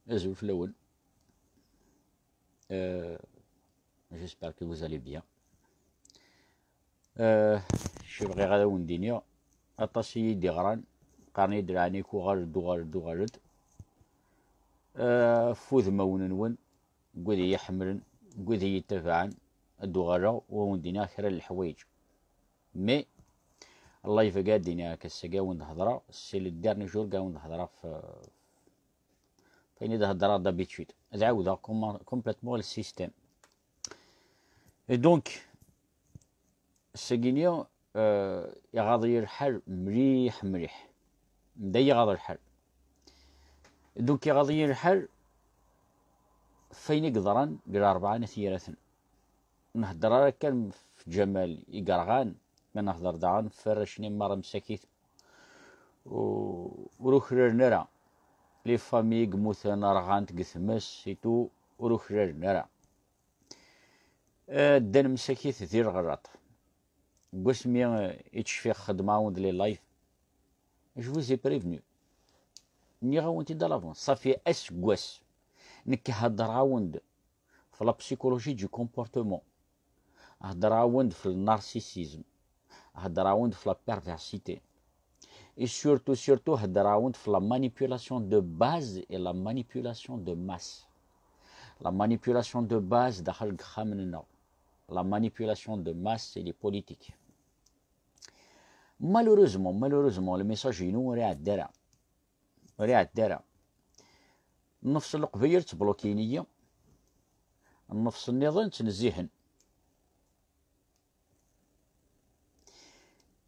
Azul Flowen. J'espère que vous allez bien. شي بغي غادا وندينيا اطاسي دي غران قارني دراني كو غارد فوذ مون نون قد يحملن قد يتفعن الدغرة ووندينا خير الحوايج مي الله يفقاد دينا كالسقا وند هضرا السيل الدار نجور قا وند هضرا فين إذا هضرا دابيتشيت تعاودا كومبليتمون السيستيم دونك الساقينيا يغاضي يرحل مليح مدا يغاضي الحل دونك يغاضي يرحل فين يقدران قرا 4 ثيرة نهضر كان في جمال يقرغان ما نهضر دعان فرشني مرة مساكيت وروخرر نرى لي فامي قموثان رغانت قثمس سيتو وروخرر نرى دان مساكيت دير غراط قسمي يتشفي خدمة وند لي لايف جو فوزي بريفنو ني غاونتي دا لافون صافي اسكواس نكي هضر عاوند في لا بسيكولوجي دو كومبورتمون هضر عاوند في النارسيسيزم هضر عاوند في لا بيرفيرسيتي اي سورتو هضر عاوند في لا مانيبيولاسيون دو باز اي لا مانيبيولاسيون دو ماس لا مانيبيولاسيون دو باز داخل خامننا لا مانيبيولاسيون دو ماس سي لي بوليتيك مالوروزمون الميساج ينو راه الدرا نفس القبير تبلوكينية نفس النظام تنزيهن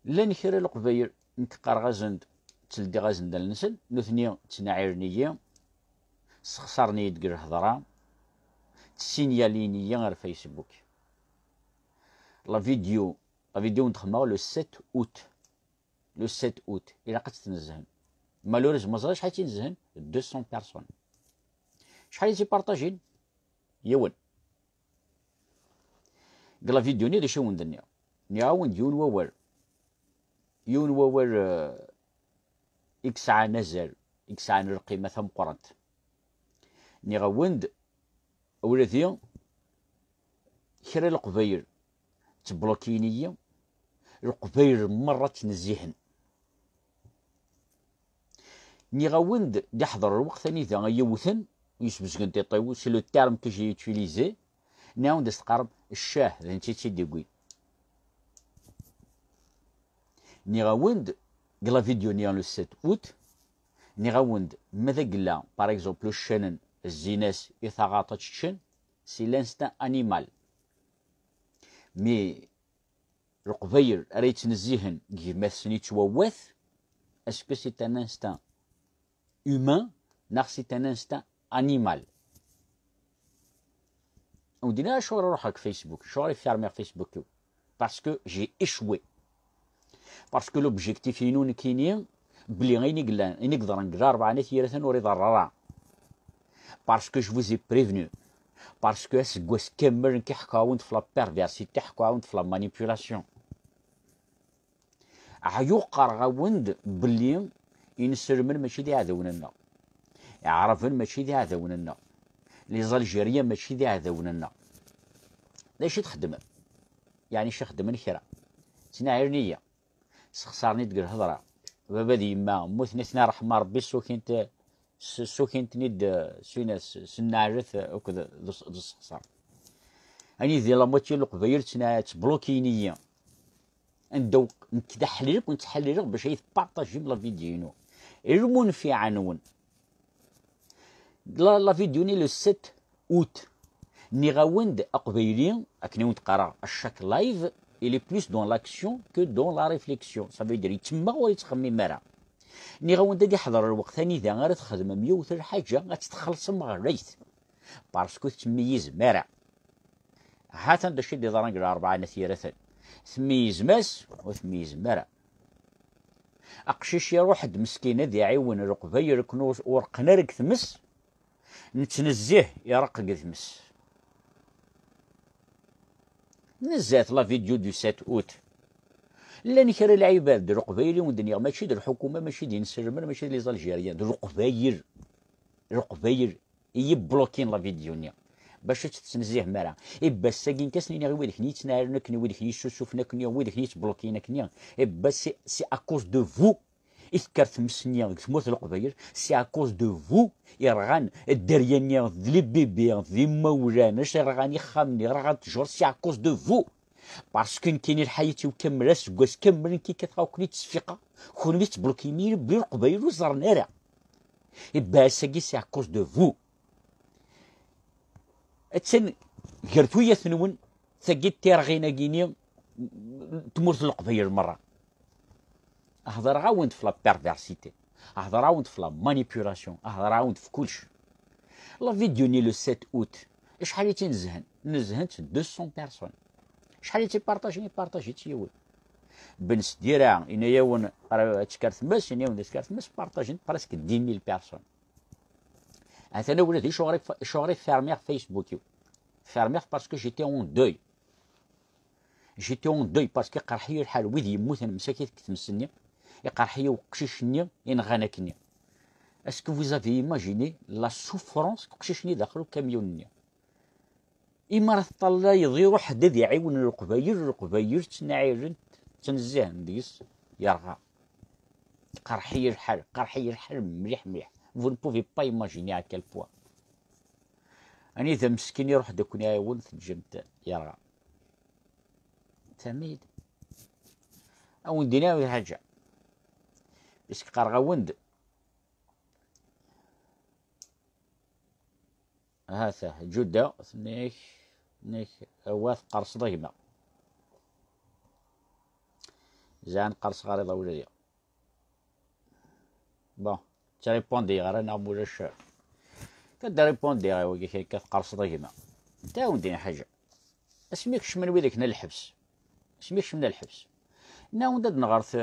لان خير القبير نتقار غازند تلدي غازند النسل نثني تناعرنية سخسرني يدقر هضرا تسينيالينية غير فيسبوك لا فيديو ندخلنا لو 7 اوت الى قد تنزهن مالوريز مازال شحال تينزهن 200 بيرسون شحال تيبارطاجين يون قال فيديو ني داش وندنيا نياون يون وور اكس ع نزل اكس عن القيمة ثم قرنت ني غوند ولدي خير القبير تبلوكينية القبير مرة تنزيهن ني غوند دي حضر الوقت ثاني ذا يوثن يسبس كنت يطيو سي لو تيرم كو جي يوتيليزي ناون داس تقرب الشاه ذا انتي تيدي كوي ني غوند قلا فيديو نيان لو 7 اوت ني غوند ماذا قلا باغ اكزومبل الشنن الزيناس يثاغاطا تشن سي لانستان انيمال مي القبير ريت نزيهن كيما سني تووث اسكو سي ان انستان humain ناخ سي ان انستان انيمال ودينا شو روحك فيسبوك شو راه فيرمير فيسبوك باسكو جي ايشوي باسكو لوبجيكتيف ينون كينيا بلي غير نقدر نقرا 4 ثيرة وري ضررا باسكو جو فوزي بريفنو باسكو اسكواس كامل كيحكاوند في لا بيرفيرسيتي حكاوند في لا مانيبيولاسيون عيوقر غاوند بلي ينسرمن ماشي دي عذاوننا يعرفن ماشي دي عذاوننا لي زالجيريا ماشي دي عذاوننا لاش تخدم يعني شي خدمن كرا تناعرنيه سخسرني تقول هضره بابا ديما موتني ثنا رحمه ربي سوكين تنيد سيناس سنعرث وكذا دو سخسر اني ذي لا موتي القبير تبلوكينيه ندو نتحللك ونتحللك باش يتبارطاجي بلا فيديو المون في عنون لا فيديو ني لو 7 اوت ني غاوند اقبيلين اكني ونتقرا الشاك لايف il est plus dans l'action que dans la réflexion ça veut dire يتما ولا يتخمم مرا ني غاوند دي حضر الوقت ثاني ذا غير تخدم 100 حاجه غتتخلص مغريت باسكو تميز مرا حتى داكشي اللي ضرنا نقرا 4 نثيرة تميز ماس وتميز مرا اقشيش يروح مسكينه ذي عيون رقبه يركنو ورقنا رك ثمس نتنزيه يرق ثمس نزات لا فيديو دو 7 اوت لاني كرا العباد دو رقبايلي والدنيا ماشي دو الحكومه ماشي دي نسرمن ماشي لي زالجيريان دو رقبايل يبلوكين لا فيديو نيا باش تتنزيه مرا إبا ساكين كاسني غير ويدك نيت نارنك ويدك نيت شوفناك نيا ويدك نيت بلوكينك نيا إبا سي أكوز دو فو إذكرت مسنيا تموت القبايل سي أكوز دو فو يرغان الدريا نيا ذلي بيبي ذي مولانا رغاني خامني رغان تجور سي أكوز دو فو باسكو كاين الحياة وكمل سكواس كمل كي كتلقاو كلي تصفيقه كوني تبلوكيني بلي القبايل وزرنا راه إبا ساكي سي أكوز دو فو اتسن قرتوية ثنون ثقيت تيرغينا كيني تمرت القبيل مرة اهضر عاوند في لا بيرفيرسيتي اهضر عاوند في لا مانيبيولاسيون اهضر عاوند في كلشي لا فيديو ني لو 7 اوت شحال اللي نزهنت 200 بيرسون شحال اللي بارطاجي تيول بنس ديرها انايا ون تكرت ماس انايا ون تكرت ماس بارطاجين براسك 10000 بيرسون انا ولادي شغري فيرميغ فيسبوك فيرميغ باسكو جيتي اون دوي باسكو قرحيه الحال ويد يموت مساكين كتمسني يقرحيه وقشيشني ينغنكني اسكو فوزافي ايماجيني لا سوفرونس قشيشني داخل الكاميون اما راه طلا يضيرو حداد يعاون القبايل تنعيرن تنزه نديس يرغى قرحيه الحال مليح vous ne pouvez pas imaginer à quel point أنا إذا مسكين يروح داك يعاون تجمت يرغى تميد أو ندينا ولا حاجة بس قرغا وند هذا جدة نيك أواث قرص ضيمة زان قرص غريضة ولدي بون تريبوندي غير انا مولاش كتريبوندي غير وكي كتقرص ضيمة تا وندير حاجة اسميكش من ويدك نا الحبس اسميكش من الحبس نا وندد نغرث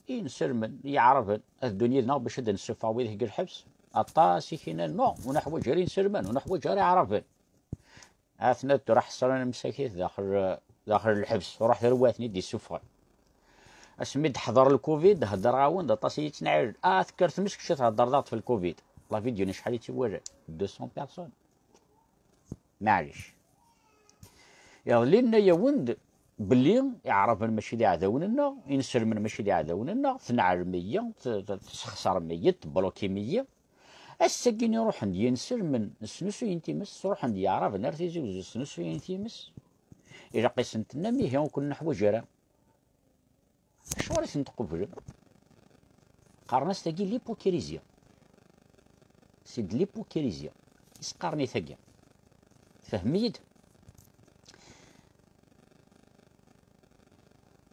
ينسلمن يعرفن الدنيا دنا باش هاد نسفا ويدك الحبس الطاسي كينا نو ونحوج غير ينسلمن ونحوج غير يعرفن اثنا راح صرنا مساكين داخل الحبس وراح رواتني دي السفر اسميد حضر الكوفيد هضر عاون طاسي يتنعل ذكرت مسك شي تهضر ضغط في الكوفيد لا فيديو شحال تيوري 200 بيرسون معليش يظلي لنا يا ولد بلي يعرف ماشي دي عداوننا ينسر من ماشي دي عداوننا تنعل 100 تخسر 100 تبلوكي 100 الساكين يروح عند ينسر من السنسو ينتمس يروح عند يعرف نارتيزي وزو السنسو ينتمس إلا قسنتنا ميه وكنا نحوج راه شو راه تنتقبل قارناس تاكي ليبوكريزيا سي د ليبوكريزيا يسقارني تاكي فهميد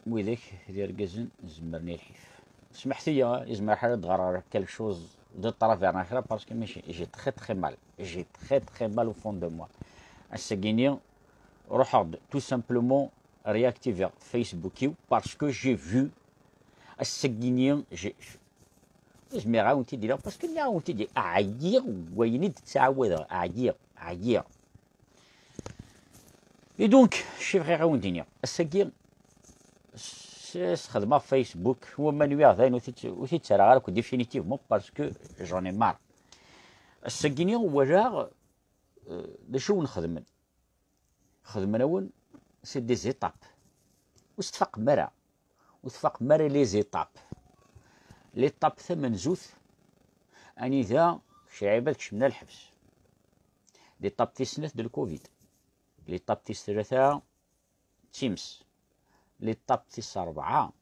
وذاك ديال كازن زمرني الحيف سمحت لي يزمر حال تغرر كالك شوز دو طرافير اخرى باسكو ماشي جي تخي مال او فون دو موا الساكيني روح تو سامبلومون رياكتيفي فيسبوكي باسكو جي فيو الساكيني جي زعما عاونتي ديرها باسكو اللي عاونتي دير اعير ويني تتعود اعير اي دونك شي بغي عاونديني الساكين خدمه في فيسبوك هو مانويا ذاين وثي تسرى غير ديفينيتيفمون باسكو جوني مار الساكيني هو جا شو نخدم نون سي دي زيتاب وتفق مرا لي زيتاب ليطاب ثمن زوث اني ذا شعيبات كشمنا الحبس ليطاب تيسنات ديال الكوفيد ليطاب تيس ثلاثة تيمس ليطاب تيس 4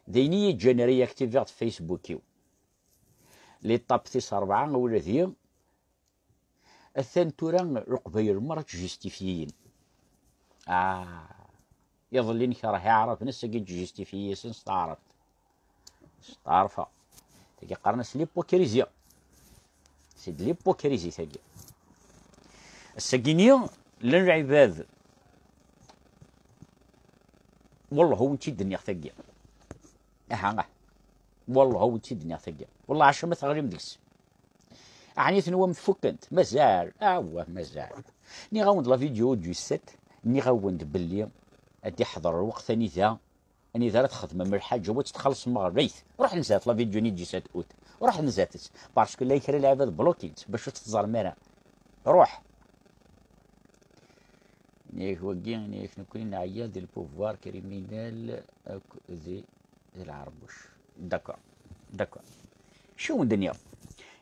دينية جينيري اكتيفيرت فيسبوكيو ليطاب تيس 4 ولا ذي الثان تورا القبايل مرات جوستيفيين يظل لي راه يعرف ناس كي جوستيفيي استعرفت تاكي قرناس ليبوكريزيا سي د ليبوكريزي تاكي الساكينيا للعباد والله هو نتي الدنيا تاكي والله هو نتي الدنيا تاكي والله عشان ما تغري مدكس عني ثنوا مفكنت مازال مازال ني غاوند لا فيديو دو 7 ني غاوند بلي ادي حضر الوقت ثاني ذا اني ذا تخدم من الحاجه وتتخلص من الريث روح نسات لا فيديو ني 7 اوت روح نزاتت باسكو لا يكري العباد بلوكيت باش تتزار مانا روح نيك وكي نيك نكون نعيا ديال البوفوار كريمينال دي العربوش داكور داكور شو الدنيا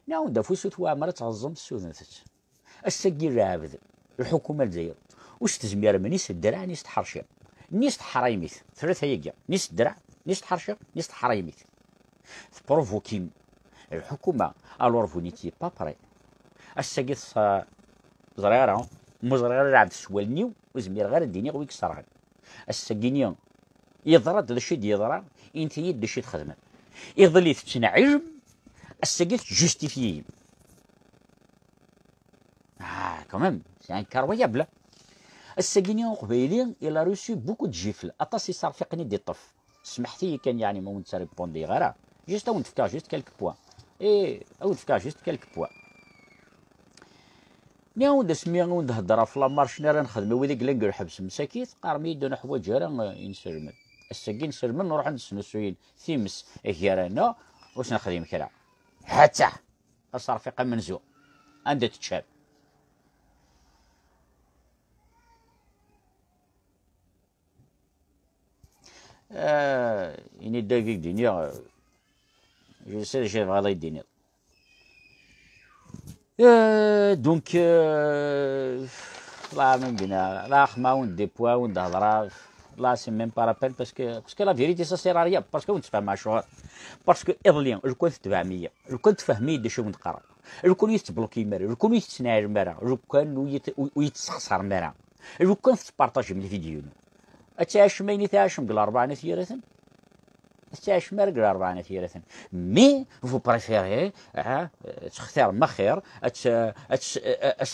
نعاود فوسوت وعمرة تعظم السودانثت السكي العابد الحكومة الجزائر واش تزمير منيس الدرع نيس تحرشي نيس تحرايميت ثلاثة هيكا نيس الدرع نيس تحرشي نيس تحرايميت بروفوكيم الحكومة الور فونيتي با بري السكي زريرة مزريرة عبد السوالنيو وزمير غير الدنيا ويك صراحة السكينيا يضرب هذا الشيء يضرب انت يد الشيء تخدمه يظل تنعجب السكي جوستيفيي كمان سي ان كارويابل السكينيا قبيلي الى روسي بوكو دو جيفل اطاس يصار فيقني دي طف سمحتي كان يعني ما ونت ريبوندي غير جيست اون تفكا جيست كالك بوان او تفكا جيست كالك بوان نعاود سميها نهضر في لامارش راه نخدم وذيك لنقر الحبس مساكيت قارمي يدون حوايج راه ينسرمن السكين نسرمن نروح عند السنوسوين ثيمس هيرانا واش نخدم كرا حتى صار في منزو عندها تتشاب يعني دقيق دنيا جو سي جي فالي دينير دونك لا من بينا لا خما وندي بوا وندهضرا لا سي ميم با لابيل باسكو لا فيريتي سا سير ريا باسكو ونتفاهم مع شهور باسكو اظليان جو كنت تبع مية جو كنت فهمي داش ونتقرا جو كون يتبلوكي مرا جو كون يتسناير مرا جو كان ويتسخسر مرا جو كان تبارطاجي من الفيديو اتعاش ميني تعاش مقل 4 نثيرة تعاش مرقل 4 نثيرة مي فو بريفيري تختار ما خير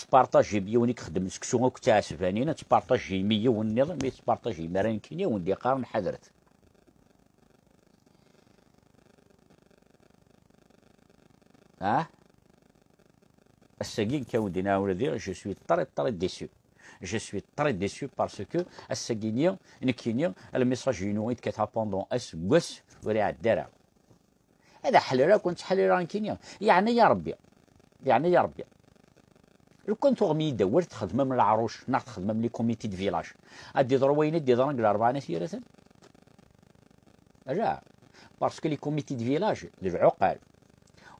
تبارطاجي بيونيك خدم سكسو كتاعس فانينا تبارطاجي مية والنظام مي تبارطاجي مران كينيا وندي قارن حضرت الساقين كاودينا ولدي جو سوي طري ديسيو je suis très déçu parce que الساقينيا نكينيا الميساج ينويت كتها بوندون اسكوس ورا الدرا هذا حل راه كنت حل راه كينيا يعني يا ربي يعني يا ربي لو كنت غمي دور تخدم من العروش ناخذ تخدم من لي كوميتي دو فيلاج ادي دروين دي درنق 4 نسيره راه باسكو لي كوميتي دو فيلاج العقال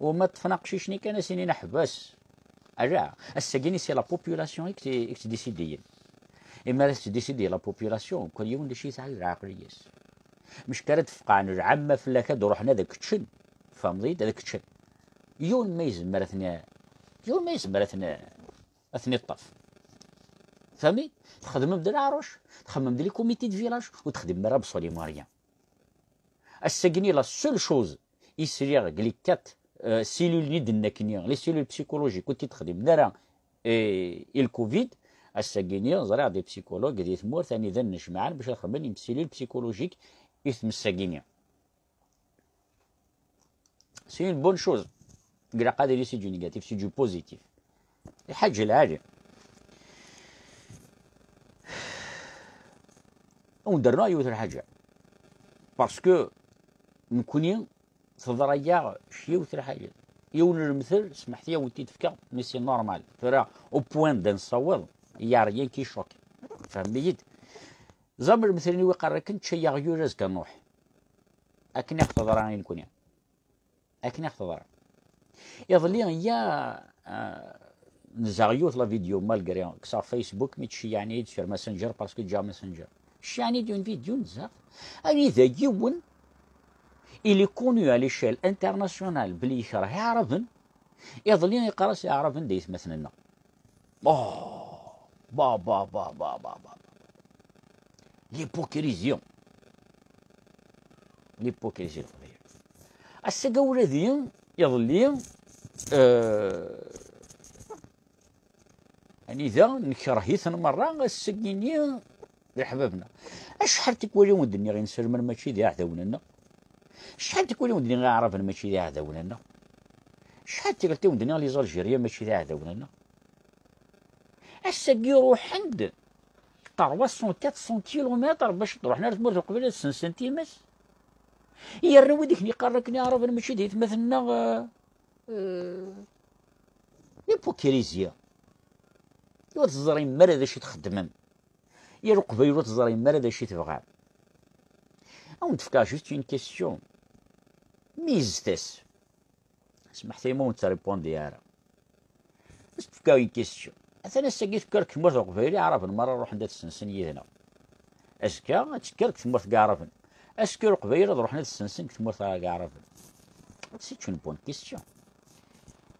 وما تفناقشي شني كان سنين حباس راه الساقيني سي لا بوبولاسيون اكس ديسيدي اما تديسيدي لا بوبولاسيون كل يوم شي ساعه العقليس مش كانت تفقعن العامه في لك روحنا ذاك تشن فهمتي ذاك تشن يوم ما يزمر اثني الطف فهمي تخدم بدا العروش تخدم لي كوميتي دو فيلاج وتخدم مرا بصولي ماريان الساقيني لا سول شوز يسريغ كليكات سيلول ندنا كنيا لي سيلول بسيكولوجي كنت تخدم دارا الكوفيد الساقينيا زرع دي بسيكولوج دي ثمور ثاني ذنش معانا باش نخدم سيلول بسيكولوجيك اسم الساقينيا سي اون بون شوز كرا قادر سي جو نيجاتيف سي جو بوزيتيف الحاجه العاليه وندرنا يوثر حاجه باسكو نكوني تضريا شي وثر حاجه يون المثل سمحتي يا ودي تفكا مي سي نورمال ترى او بوين دان نصور يا ريان كي شوك فهميت زمر مثلني وقرا كنت شي غيورز كنروح اكن ياخذ راني نكون اكن ياخذ يظل يا نزاغيوت لا فيديو مالغري كسا فيسبوك ميتشي يعني تشير ماسنجر باسكو جا ماسنجر شي يعني دون فيديو نزاغ اني ذا يون إلي كونو على ليشيل انترناسيونال بلي يكره يعرفن يظل يقرا يعرفن ديت مثلنا با با با با با با ليبوكريزيون السقاولة ذي يظل يعني ذا نكرهيث مرة السقيني لحبابنا اشحال تكوالي ودني غير نسلم ماشي ذي عذاوننا شحال تكوني ودني غنعرف ماشي ذي عذاوننا شحال تقلتي ودني لي زالجيريا ماشي ذي عذاوننا الساقي يروح عند 300 400 كيلومتر باش تروحنا لتمر قبيله سنتيمس يا الروديك اللي قركني عرف ماشي ذي مثلنا ليبوكريزيا. ور تزري مرة داكشي تخدمم، يا القبيل ور تزري مرة داكشي تبغى. أو نتفكر جوست اون كيسيون ميزتاس، سمحتي ما تريبوندي على بس تفكر اون كيسيون. مثلا ساكي تفكر كمرت القبيلي عرف المرة نروح ندات السنسن يدنا، اسكا تفكر كمرت كاع عرفن، اسكو القبيلة نروح ندات السنسن كمرت كاع عرفن. سي اون بون كيسيون.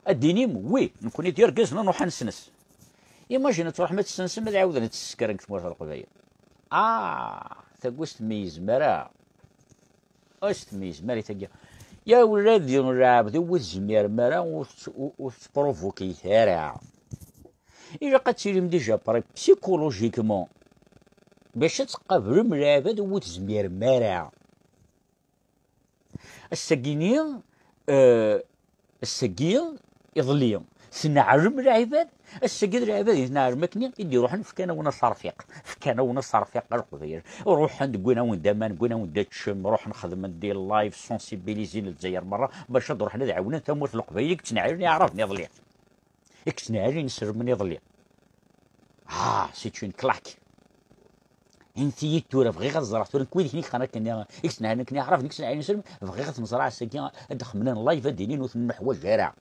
الدينيم وي نكون دير كازنا نروح نسنس، ايماجين تروح ما تسنس ما تعاود تسكر كتموت القبايل. تاكوس تميز مرا تميز ماري تاكيا يا ولادي نلعب ذو الزمير مرا وتبروفوكي ثارع. إلا قد تسيريم ديجا بري بسيكولوجيكمون باش تقابلو ملعبة ذو الزمير مرا. الساكينيا الساكيا يظليا سنعلم العباد السجد العباد نعلم مكني يدي روحنا فكانا ونص رفيق فكانا ونص رفيق القضيه روح نقولنا وندما نقولنا وندتشم روح نخدم ندير لايف سونسيبيليزي للجزائر مره باش نروح ندعونا تموت القبيله كنت نعلم يعرفني ضليع كنت نعلم نسر مني ضليع. سي اون كلاك انتي تورا بغي غزرع تورا كويدي كني خانا كنا كنت نعلم كني عرف كنت نعلم نسر بغي غتمزرع السكين دخلنا لايف ديني نوث محوا الجارع.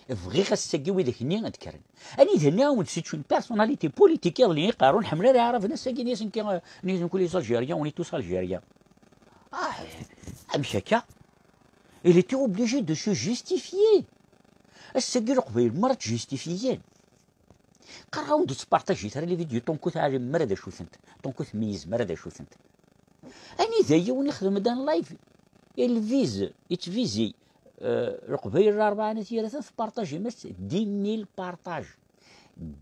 بغي خاصك ويداك ني غنتكرن اني هنا ونسيت اون بيرسوناليتي بوليتيك اللي يقارون حمله راه عرف ناس كاين ياسن كي نكون لي الجيريان وني توس الجيريان. مش هكا il était obligé de se justifier. السجل قبيل مرة تجيستيفيين قراو ندو تبارطاجي ترى لي فيديو طونكوث عالم مرة دا شوفنت طونكوث ميز مرة دا شوفنت اني ذايا ونخدم دان لايف الفيز يتفيزي القبيل 4 ثلاثة بارطاجي مس 10,000 بارطاج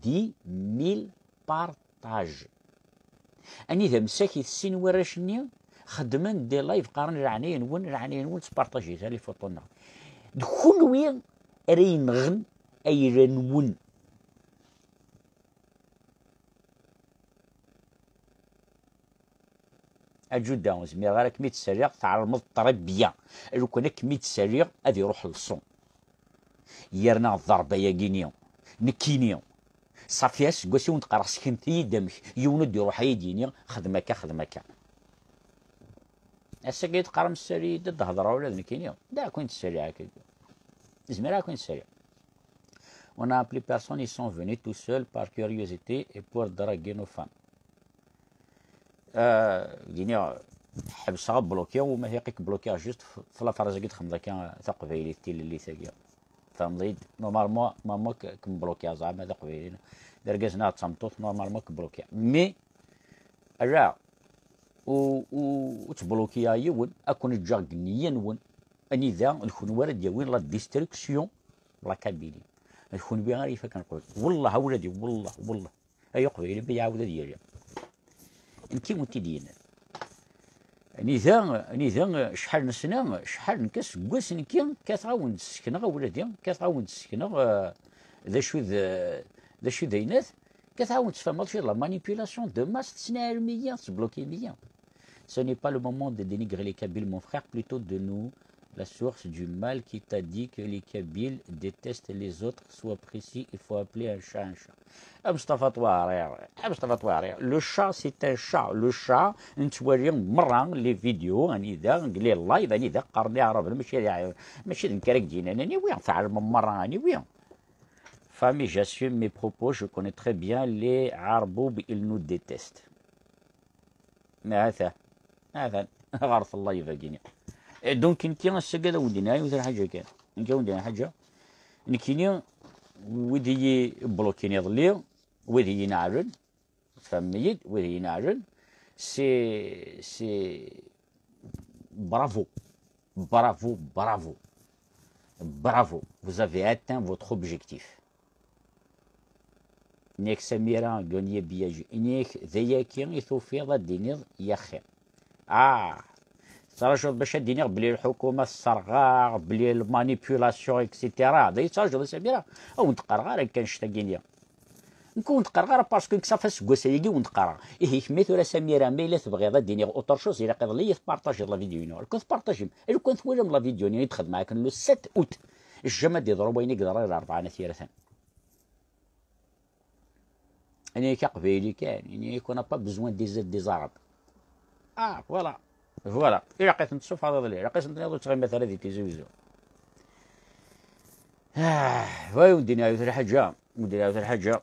10,000 بارطاج. اني ذا مساكي السين وراشني خدمان دي لايف قارن رعني نون تبارطاجي تاع لي فوطونا دخل وين رين غن اي رنون الجودة زمير غير كمية السريع تعرض الطربية لو كان كمية السريع هذا يروح للصون يرنا الضربة يا كينيو نكينيو صافي اسكواسي ونتقرا سكنتي دمك يوند يروح يديني خدمك هسا كيتقرا من السري ضد هضره ولا نكينيو دا كنت السريع هكا زمير كنت السريع. On a appelé personne, ils sont venus tout seuls par curiosité et pour draguer nos femmes. دينيا حبسها بلوكيا وما هيقيك بلوكيا جوست في لافرازا كي تخمضا كان تقبيلي التيل اللي ثاقيا فمضيد نورمالمون ماما كمبلوكيا زعما هذا قبيلينا دركازنا تصمتوط نورمالمون كبلوكيا مي راه و تبلوكيا يون اكون جاك نيا اني ذا نكون ورد يوين لا ديستركسيون لا كابيلي نكون بها غير كنقول والله ولدي والله اي قبيلي بيعاود ديالي انتي وانتي ديالنا نيذا شحال نسنا شحال نكاس كواس نكي كتعاون السكنه ولادي كتعاون السكنه ذا شو داينات كتعاون تفهم ماشي لا مانيبيولاسيون دو ماس تسنى المية تبلوكي مية. Ce n'est pas le moment de dénigrer les Kabyles, mon frère, plutôt de nous la source du mal qui t'a dit que les Kabyles détestent les autres. Sois précis, il faut appeler un chat un chat. Mustafa Touareg, le chat c'est un chat. Le chat, نتوري مرة لي فيديو اني ذا نقلي اللايف اني ذا قرني عرب ماشي نكرك دينا اني وين فعل مرة اني وين. Famille, j'assume mes propos, je connais très bien les Arboub, ils nous détestent. Mais هذا غرف الله يفاقيني. دونك انتي السقاده ودينا مثل حاجه كان نجا ودينا حاجه نكيني ودي بلوكيني ظلي ودي نعرن فميد ودي نعرن سي برافو vous avez atteint votre objectif. نيك سميرة قونية بياجي نيك ذياكي يثوفي ضديني يا خير تراجل باش الدنيا بلي الحكومه الصرغاء بلي المانيبيولاسيون اكسيتيرا هذا يتراجل سميرة او نتقرا غير كان شتا كينيا نكون نتقرا غير باسكو كصافا سكواسايكي ونتقرا إيه كميت ولا سميرة ما إلا تبغي ديني اوتر شوز إلا قدر لي تبارطاجي لا فيديو كنت تبارطاجي إلا كنت تولم لا فيديو يدخل معاك لو 7 اوت الجماد يضرب وين يقدر على 4 ثيرة أنا كقبيلي كان يعني كون با بزوان دي زارب فوالا فوالا إلا لقيت نتشوف هذا اللي لقيت نتناضل تغير مثلا ذي تيزوزو واي ودينا عاود الحاجة ودينا عاود الحاجة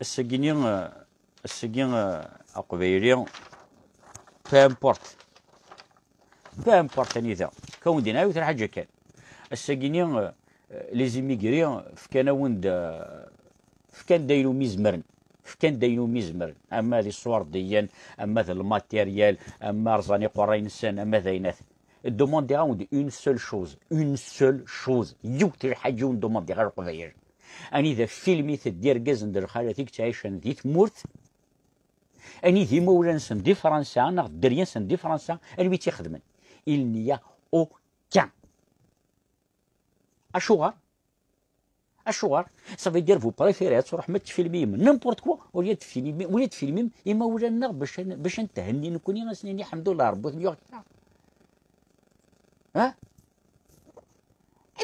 السكين القبيلي بامبورت اني ذا كون دينا عاود الحاجة كان السكين لي زيميغري فكان وند فكان دايرو ميزمرن اما هذه الصور ديان اما هذا الماتيريال اما رزاني قرين السن اما ذاينات الدوموندي غاوند اون سول شوز يوتي الحاجه وندوموندي غير القبايل اني ذا فيلمي تدير كاز ندير خالتك تعيشن دي تمورت اني ذي مولانسن دي فرنسا انا دريانسن دي فرنسا اني بيتي خدمن il n'y a aucun اشوار صافي دير فو بريفيري تروح ما تفيلمي من نيمبورت كوا ولا تفيلمي اما ولانا باش نتهني نكوني غاسنيني الحمد لله ربي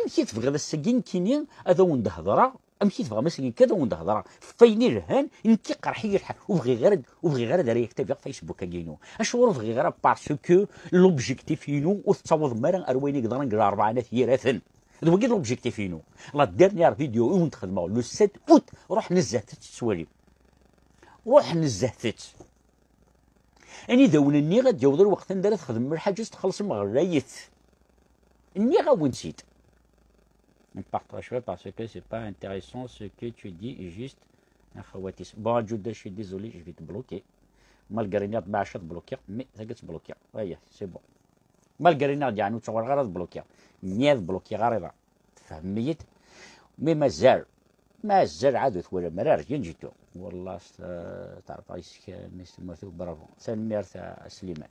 امشي تبغي السكين كيني هذا وند هضره امشي تبغى مسكين كذا وند هضره فايني الهان انت قرحي الحال وبغي غير داري يكتب فيسبوك كاينو اشور بغي غير باسكو لوبجيكتيف ينو وتصاوض مرا ارويني نقدر نقرا 4 ثيرات هذا هو كاين لوبجيكتيف ينو لا ديرنيير فيديو وين تخدموا لو 7 اوت روح نزهت السواليف روح نزهت اني داونني غتجاوز الوقت ندير تخدم الحاجه تخلص المغريت اني غاون نسيت ne partage pas parce que c'est pas intéressant ce que tu dis juste bon Jude je suis désolé je vais te bloquer malgré نيا ما عرفتش تبلوكي مي تقدر تبلوكي هيا سي بون malgré نيا يعني تصور غير تبلوكي نيا تبلوكي غير فهميت مي مازال عاد ولا مرار جيتو والله تعرف عايش مثل برافو سلمير تاع سليمان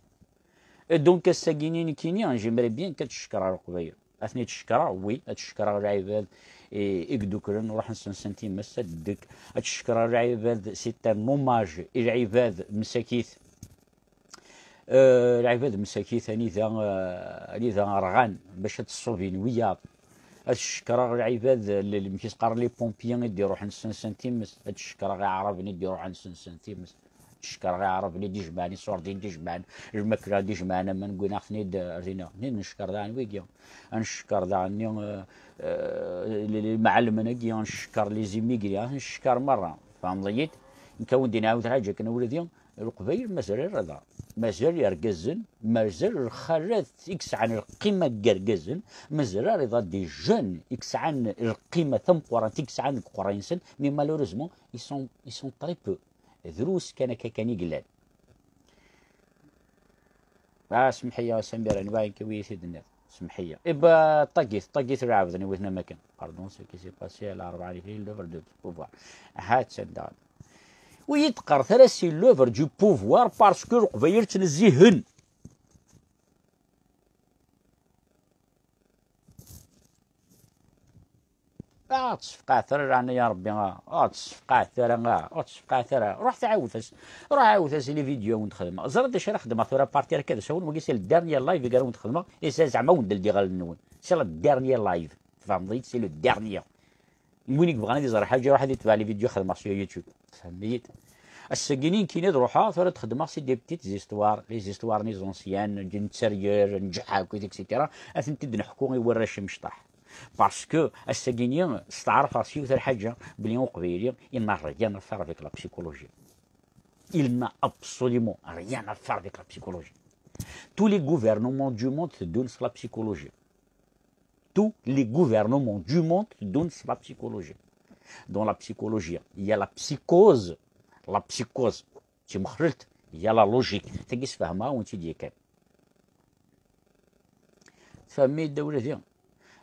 دونك الساكينين كيني جيمري بيان كتشكر على القبيل اثني تشكر وي تشكر العباد يقدوكرن وراح نسنتيم مسدك تشكر العباد سي ان نوماج العباد مساكيث العباد مساكيث اني ذا رغان باش تصوفين ويا تشكر العباد اللي كيسقر لي بومبيان يديروا حن سنتيم تشكر غير عرب يديروا حن سنتيم تشكر غير عرب اللي يجمعني صوردين يجمعن المكره يجمعنا ما نقول اخني رينا نشكر ذا ويكيا نشكر ذا المعلم نجي نشكر لي زيميغري نشكر مره فهمت نكون دينا عاود حاجه كنا ولدي القبيل مازال الرضا مازال يركزن مازال الخالات يكس عن القيمه كركزن مازال رضا دي جون يكس عن القيمه ثم قران تكس عن قرانسن مي مالوريزمون يسون تري بو دروس كان يقلال سمحيه سمير انا باين كوي سيد الناس سمحيه ابا طقيت العاود وثنا مكان باردون سي كي سي باسي على 4 في لوفر دو بوفوار هات سدان ويتقر ثلاثي لوفر دو بوفوار باسكو القبيل تنزيهن تصفقع ثرى رانا يا ربي تصفقع ثرى روح عاود لي فيديو ونخدم زرد اش راه خدمه ثرى بارتي كذا شغل ما قلت الدارنيير لايف قالوا نخدمه زعما وندل دي غنون سي لا الدارنيير لايف فهمتي سي لو دارنيير وين يبغى ندير حاجه واحد يتبع لي فيديو خدمه في يوتيوب فهمتي السكينين كاين روحها ثرى تخدمها سي دي بتيت زيستوار لي زيستوار ني زونسيان نتسرير نجحها اكسيتيرا اثنتي نحكو يورش مشطح باسكو الساكيني استعرف راسي وثر حاجه بلي قبيلي il n'a rien à faire avec la psychologie. Il n'a absolument rien à faire avec la psychologie. Tous les gouvernements du monde te donnent la psychologie. Tous les gouvernements du monde te donnent la psychologie. Dans la psychologie, il y a la psychose. La psychose, tu m'خرجت, il y a la logique. تقيس فهمها وانت ديك. فهمي الدولة دي.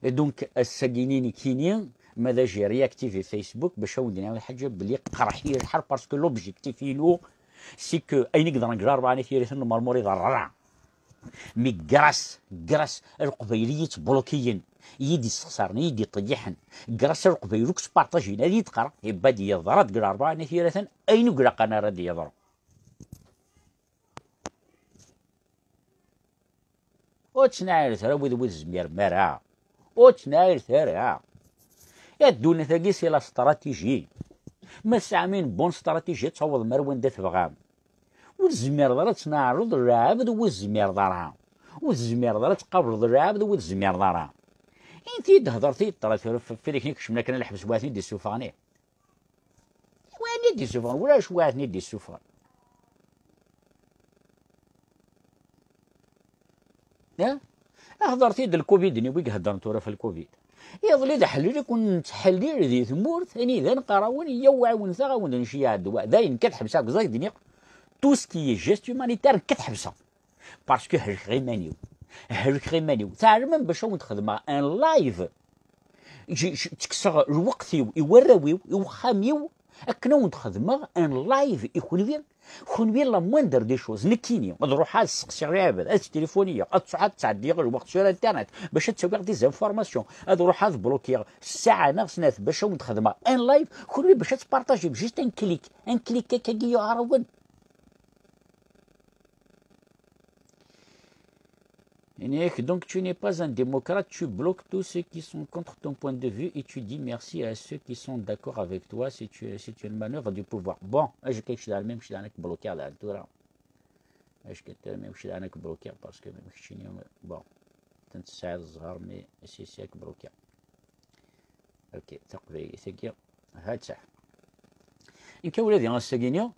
دونك الساكينين كينيين ماذا جي رياكتي في فيسبوك باش ودينا حاجه بلي قرحيه الحر باسكو لوبجيكتيف ينو سي كو اي نقدر نقرا 4 ثيريث مرموري ضرع مي كراس القبيلية بلوكيين يدي استخسارني يدي طيحن كراس القبيلوك سبارطاجين هذه تقرا يبا دي يضرات قرا 4 نثيرة أين قرا قنا ردي يضرب وتناير ثرا وذ زمير مرا وتناير ثرا يا الدنيا ثاقي سي لا استراتيجي ما سامين بون استراتيجي تصوض مروان دات بغام والزمير ضرا تنعرض الرعابد والزمير ضرها والزمير ضرا تقابل الرعابد والزمير ضرها انتي دهضرتي طرات في ديك نيك شمنا كنا نحبس واتني دي السوفاني وين دي السوفان ولا شواتني دي السوفان يا هضرتي د الكوفيد ني ويك هضرت ورا في الكوفيد يظلي دا حلي كون تحلي ذي ثمور ثاني ذا نقراون يوعون ثغاون نشيا الدواء داين كتحبسها كزاك دنيا تو سكي جيست هيومانيتير كتحبسها باسكو هرك غيمانيو تعلم باش نخدمها ان لايف تكسر الوقت يوراويو يوخاميو اكنا نخدمها ان لايف يكون بين لا موندر دي شوز نكيني نروح على السقسي العباد التليفونيه تعدي الوقت sur الانترنت باش تسوي دي زانفورماسيون نروح على بلوكي الساعه ناقص باش نخدمها ان لايف كل باش تبارطاجي بجيست ان كليك كي يعرون Donc tu n'es pas un démocrate, tu bloques tous ceux qui sont contre ton point de vue et tu dis merci à ceux qui sont d'accord avec toi, c'est une manœuvre du pouvoir. Bon, je suis dans le même, je suis dans le bloqué à l'altura. Je suis dans le bloqué parce que je suis bon, c'est ça, mais c'est bloqué. Ok, c'est qui? هاتسع. يمكن ولادي غنستقينيو.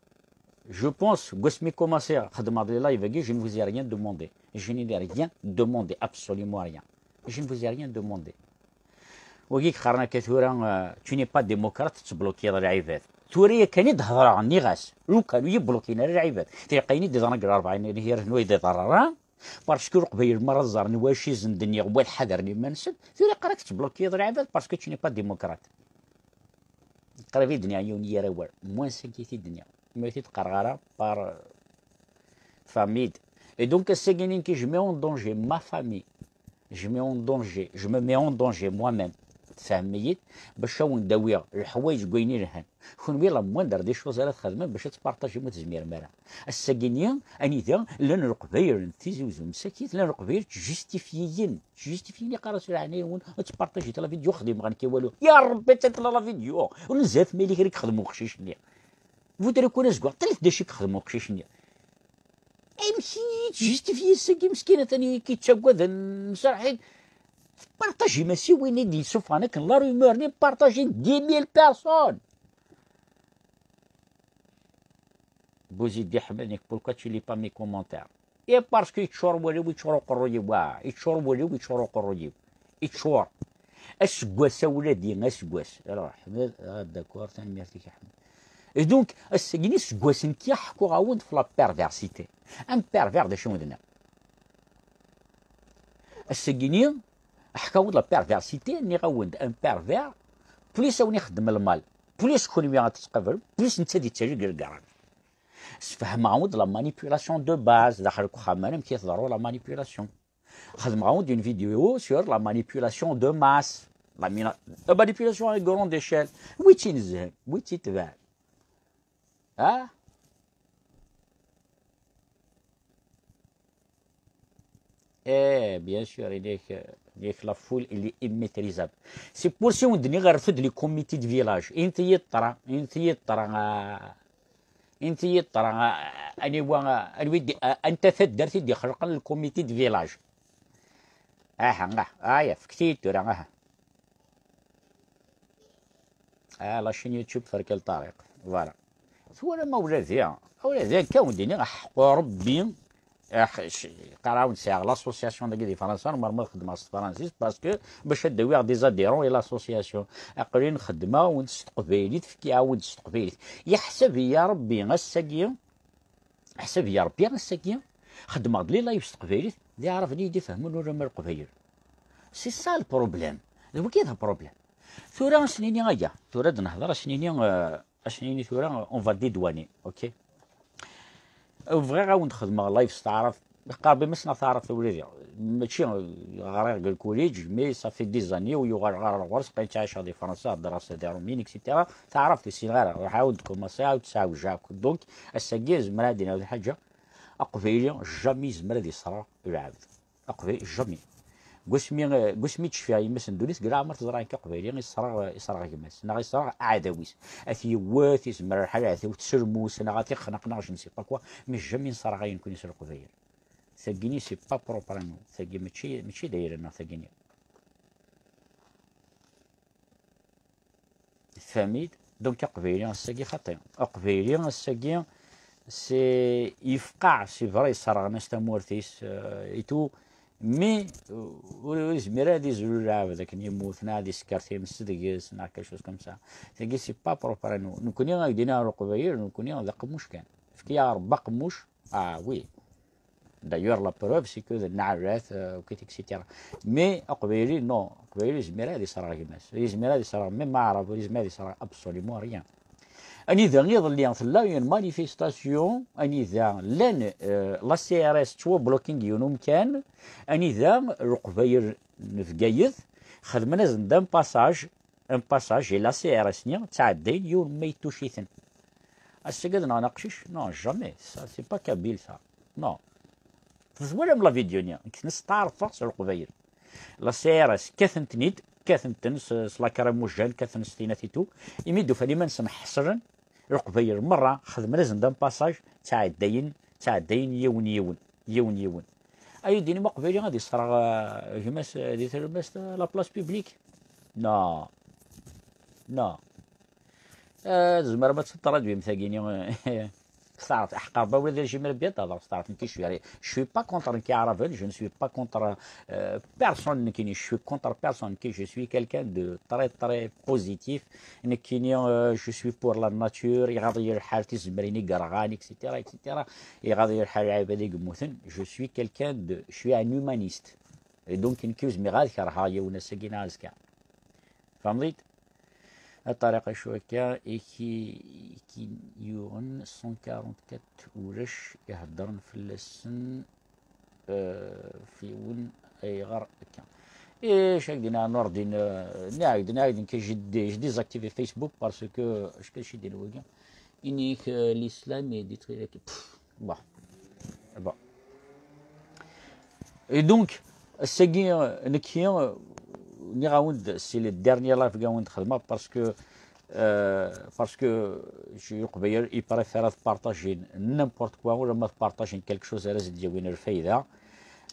Je pense que je commencer à demander live, je ne vous ai rien demandé. Je n'ai rien demandé, absolument rien. Je ne vous ai rien demandé. وكيك خرنا كثورا tu n'es pas démocrate تبلوكي العباد. ثوريا كان يظهر عني غاس لو كانوا يبلوكينا العباد. تيقيني دي زنقر 40 هي نوي دي ضرران باسكو قبيل مرة زارني واش يزندني وال حذرني ما نسد ثوريا قراك تبلوكي العباد باسكو tu n'es pas démocrate. قرا في الدنيا يوني راوال موان سكيتي الدنيا. par famille. Et donc, c'est que je mets en danger ma famille, je me mets en danger moi-même. فهميت باش نداوي الحوايج كوينين لهن كون بلا موندر دي شوز على تخدم باش تبارطاجي متزمير مرا الساكينيا اني ذا لان القبايل تيزوز مساكيت لان القبايل تجستيفيني قراص العنايون تبارطاجي تلا فيديو خدم غنكي والو يا ربي تطلع لا فيديو ونزاف مالي غير خدموا خشيش ليا فودري كون اسكوا طلعت داشي خدموا خشيش ليا امشي تجستيفي الساكي مسكينه ثاني كيتشاكوا نصرحي بارطاجي ماشي وين يدي يشوف انا كان لا رومورني بارطاجي 10,000 بيرسون بوزيدي حملنيك بوركوا tu lis pas mes commentaires et parce que يتشور ولي ويتشور قروي وا يتشور ولي ويتشور قروي يتشور اسكواس ولادي اسكواس راه حمد داكور ثاني ميرتي احمد اي دونك السكيني سكواس كيحكوا غاوند في لا بيرفيرسيتي ان بيرفير دا شنو درنا السكيني حكاو لا بيرفيرسيتي ني غاوند ان بيرفير بليس وني خدم المال بليس كون مي غتتقبل بليس انت دي تاجي كركران سفهم عاود لا مانيبيولاسيون دو باز داخل خمانم كيتهضروا لا مانيبيولاسيون خدم عاود اون فيديو سور لا مانيبيولاسيون دو ماس لا مانيبيولاسيون ا غروند ايشيل ويتي نزهن ويتي تبان bien sûr, il est la foule, il est immaîtrisable. C'est pour ça qu'on dit que les comités de village, انت انت درتي دي خلق الكوميتي دو فيلاج يا فكتيت لا شين يوتيوب فرك الطريق فوالا ثورة ما ولادي كاون ديني حقو ربي قراو نساع لاسوسياسيون ديال فرنسا ما خدمها فرنسيس باسكو باش ندوي دي زاديرون الى لاسوسياسيون اقري نخدمها ونستقبيليت في عاود استقبيليت يحسب يا ربي الساكيه حسب يا ربي الساكيه خدمه لي لايف استقبيليت اللي عرفني يدي فهموا ولا ما القبيل سي سا البروبليم هو كي هذا بروبليم ثورة سنيني غايا ثورة نهضر سنيني ثورة اون فا ديدواني اوكي فغي غاود نخدمها لايف تعرف قاربي مسنا تعرف وليدي ماشي غير الكوليج مي صافي دي زاني ويغار غرس بقيت عايش في فرنسا الدراسه ديالهم مين اكسيتيرا تعرفت سي غير راح عاود كوماسي عاود تساوي جاك دونك الساكي زمرا دينا هذه الحاجه اقفيلي جامي زمرا دي صرا العبد اقفي جامي قسمي تشفيها يمس ندونيس كاع عمر تزرع كقبيلي يصرا كماس نا يصرا عداويس اثي وات يزمر الحال عثي وتسرموس انا غاتي خنقنا جو نسي با كوا مي جامي صرا غيكون يسرق قبيل ثقيني سي با بروبرامون ثقي ماشي داير انا ثقيني فهميت دونك قبيلي الساقي خطير قبيلي الساقي سي يفقع سي فري صرا ناس تمورتيس ايتو مي زميرا هادي زول لعب ذاك يموتنا هادي سكرتي مسدقس نا كاشوز كم سا ثقي سي با بروبرامون نكوني غادينا رقبيل نكوني ذا قموش كان فكيا ربا قموش وي D'ailleurs, la preuve, c'est que النعرات وكيت اكسيتيرا مي قبيلي نو قبيلي زميرا هادي صرا كيماس زميرا هادي صرا ميم ما عرف زميرا هادي صرا ابسوليمون ريان اني ذا يظل لا اون مانيفيستاسيون اني ذا لان لا سي ار اس تو بلوكينغ يونوم كان اني ذا القبيل نفقايث خدمنا زندان باساج لا سي ار اس نيا تعدين يوم ما يتوشيثن السكاد ناقشيش نو جامي سا سي با كابيل سا نو تزوال من لا فيديو نيا كنس تعرف في القبيل لا سي ار اس كاثنتن سلا كراموجان كاثن ستيناتيتو يميدو فالي ما نسمح حصرا القبيل مره خدمنا زندان باساج تعدين يون اي ديني ما قبيلي غادي يصرا جماس دي تلبس لا بلاص بيبليك نو زمر ما تطرد بهم ثاقيني صارت احقر باولاد شي مربيه تهضر صارت نكي شويه شوي با كونتر نكي عرفان جو نسوي با كونتر بيرسون نكيني شوي كونتر بيرسون كي جو سوي كالكان دو تري بوزيتيف نكيني جو سوي بور لا ناتور يغادي حالتي زمريني كرغاني اكسيتيرا يغادي الحال عبادي يموتن جو سوي كالكان دو شوي ان هيومانيست دونك نكيوز مي غادي كرها يونا ساكينا ازكا فهمتي الطريقة شوكا كي يورن 144 ورش يهدرن في اللسن في ون اي غير كان ايش هكدينا نوردين نعاودين كي جدي زاكتيفي فيسبوك باسكو اش كلشي ديال الوكا انيك الاسلام دي تري با اي دونك الساقي نكيا ني غاوند سي لي ديرني لايف غاوند خدمه باسكو جو قبيل اي بريفير بارطاجي نيمبورت كوا ولا ما بارطاجي كالك شوز على زيد وين الفايده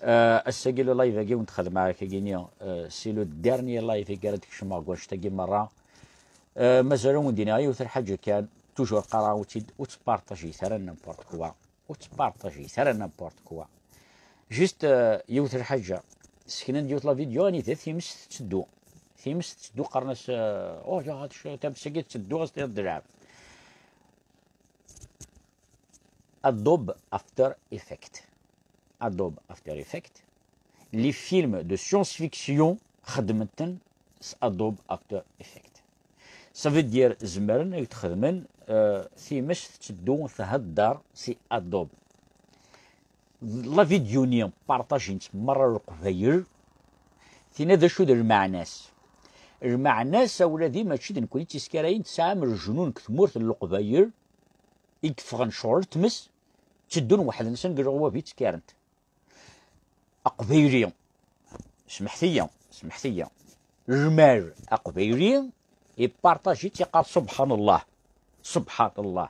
الساقي لو لايف غاوند خدمه كينيا سي لو ديرني لايف قالت كشما واش تاقي مره مازال وندينا يوثر حاجه كان توجور قرا وتبارطاجي ثرا نيمبورت كوا جوست يوثر حاجه سكنا ديوت لا فيديو اني ثيمس تسدو قرناس يا هادشي تمسكي تسدو غاستي الدلعب ادوب افتر افكت لي فيلم دو سيونس فيكسيون خدمتن ادوب افتر افكت صافي دير زمرن يتخدمن ثيمس تسدو تهدر سي ادوب لا فيديو نيا بارطاجينت مرة القبيل ثينا ذا شو المعناس ولادي ماشي نكوني تيسكراين تسعة من الجنون كثمورت القبيل يكفغن شغل تمس تدون واحد الانسان قال هو بيت كارنت اقبيليا سمحتيا المال اقبيليا يبارطاجي تيقال سبحان الله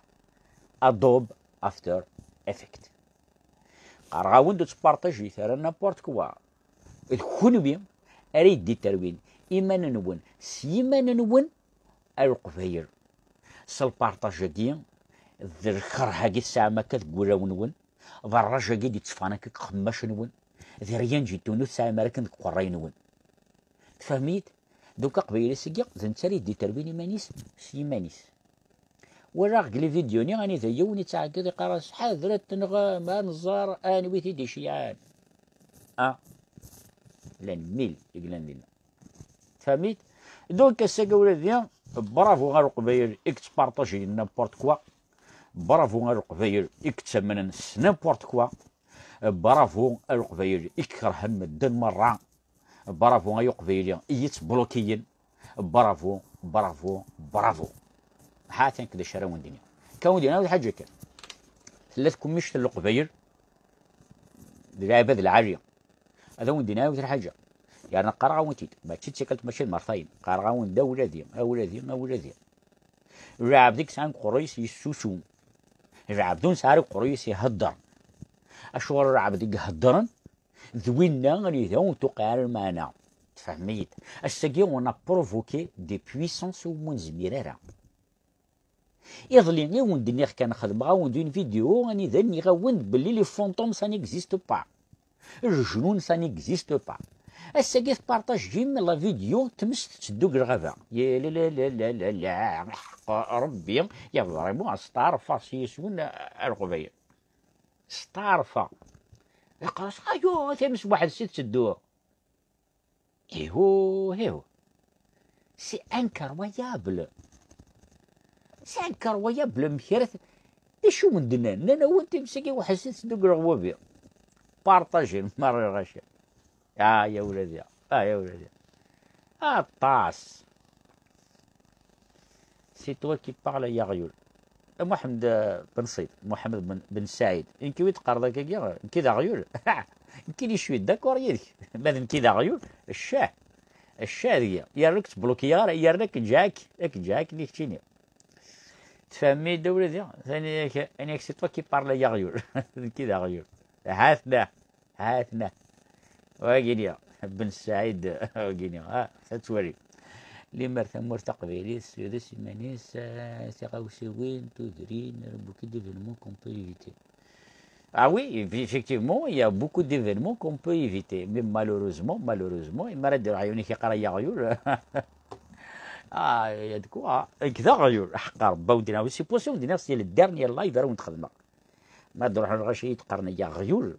ادوب افتر افكت غاوند تبارطاجي ثرا نابورت كوا الكون بيم اريد دي تروين ايمان نون سيمان نون القبيل سالبارطاجا كي ذرخر هاكي الساعه ما كتقولا ونون ذراجا كي تفانا كخماش نون ذريان جيتونو الساعه ما كنت قراي نون تفهميت دوكا قبيله سيكي ذنتالي دي تروين ايمانيس سيمانيس وراغ لي فيديوني راني ذا يوني تاع كذا قراص حاضرة تنغى ما نزار اني ويتي دي شيعان لان ميل يقلن لنا فهميت دونك الساقا ولاديا برافو غير القبايل اكت بارطاجي نابورت كوا برافو غير القبايل اكت من نابورت كوا برافو القبايلي يكره المدن مرة. برافو أيو قبايلي يتبلوكيين. برافو برافو برافو. حاتين كذا شراون دنيا كون دينا هذه حاجة كان ثلاثكم مش القبايل العباد العالية هذا وندينا هذه حاجة يعني قرعة ونتيت ما تشكلت ماشي مرتين قرعة وندا ولادي أولادي العبد ديك سان قريس يسوسو العبدون ساري قريس يهدر أشوار العبد ديك هدرن ذوينا غني ذون تقال معنا تفهميت الساقي ونا بروفوكي دي بويسونس ومن زميرارا يظلي غيون دنيا كان خدمة غاوندين فيديو غني ذني غاوند بلي لي فونتوم سا نيكزيست با الجنون سا نيكزيست با الساقي بارطاج جيم لا فيديو تمس تسدوك الغابة يا لا لا لا لا لا لا ربي يا فريمون ستارفا سيسون القبيل ستارفا يقاس ايوا تمس واحد سيت تسدوه هيهو سي انكرويابل سي انكرويابل مخيرت شو من دنان انا وانت مسكي واحد سيت تسدوك الغوابي بارطاجي مرة غاشي يا ولادي يا ولادي الطاس سي توا كي بارل يا غيول محمد بن صيد محمد بن سعيد انكي ويتقرض كيا كذا غيول يمكن يشوي داكور يدك بعد كذا غيول الشاه ديا يا تبلوكيار يا راك جاك اللي كتيني تفهمي الدولة دي ثاني انا سي توا كي بارل يا غيول كذا غيول هاتنا واقينيا بن سعيد واقينيا تتوري لي مرتا قبيلي السيدس مانيس تغاوسيوين تودرين beaucoup d'événements qu'on peut éviter. Ah oui, effectivement, il y a beaucoup d'événements qu'on peut éviter, mais malheureusement, il m'a dit عيوني كي قرا غيول يا دكوا كذا غيول حقار باودينا وسي بوسيون دينا سي الديرنيير لايف راه نخدمها ما نروح غاشي يتقرن يا غيول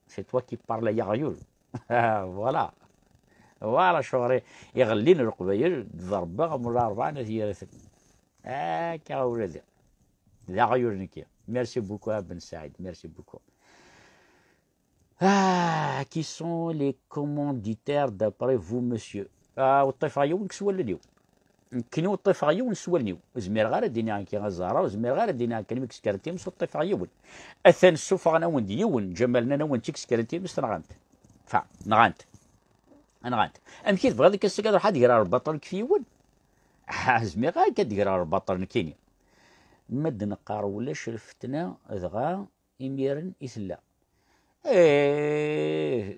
سي توا كي بارلا يا غيول فوالا شغري يغلين القبايل ضربة ولا 4 نثيرة هاكا ولادي ذا غيور نكيا ميرسي بوكو بن سعيد ميرسي بوكو كي سون لي كومونديتير دابري فو مسيو والطفايون كسولنيو كنيو الطفايون سولنيو زمير غير دينا كي غزاره وزمير غير دينا كلمة كسكرتي مس الطفايون اثن السوفا انا ونديون جمالنا انا وانت كسكرتي مس نغانت نغانت ام كي تبغى ديك السكر واحد يقرا البطل كفيون زمي غير كتقرا البطل نكيني مد نقار ولا شرفتنا دغا يميرن يسلا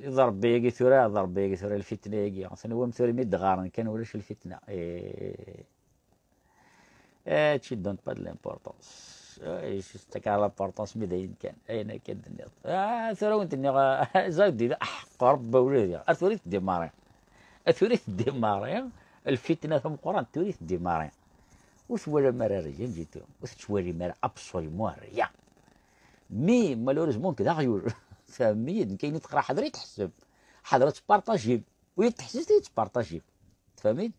ضرب بيقي ثورة الفتنة يقي اصلا هو مثوري ميد غارن كان ولاش الفتنة تشي دونت با لامبورطونس تكا لامبورطونس ميداين كان اين كدني ثورة وانت زايد قرب ولادي اثوريت ديماري الفتنة ثم قران توريث ديماري وثوالي مرا رجال جيتو وثوالي مرا ابسوليمون ريا مي مالوريزمون كذا غيور فهميد كاين تقرا حضري تحسب حضرة تبارطاجي ويتحسس تبارطاجي تفهمين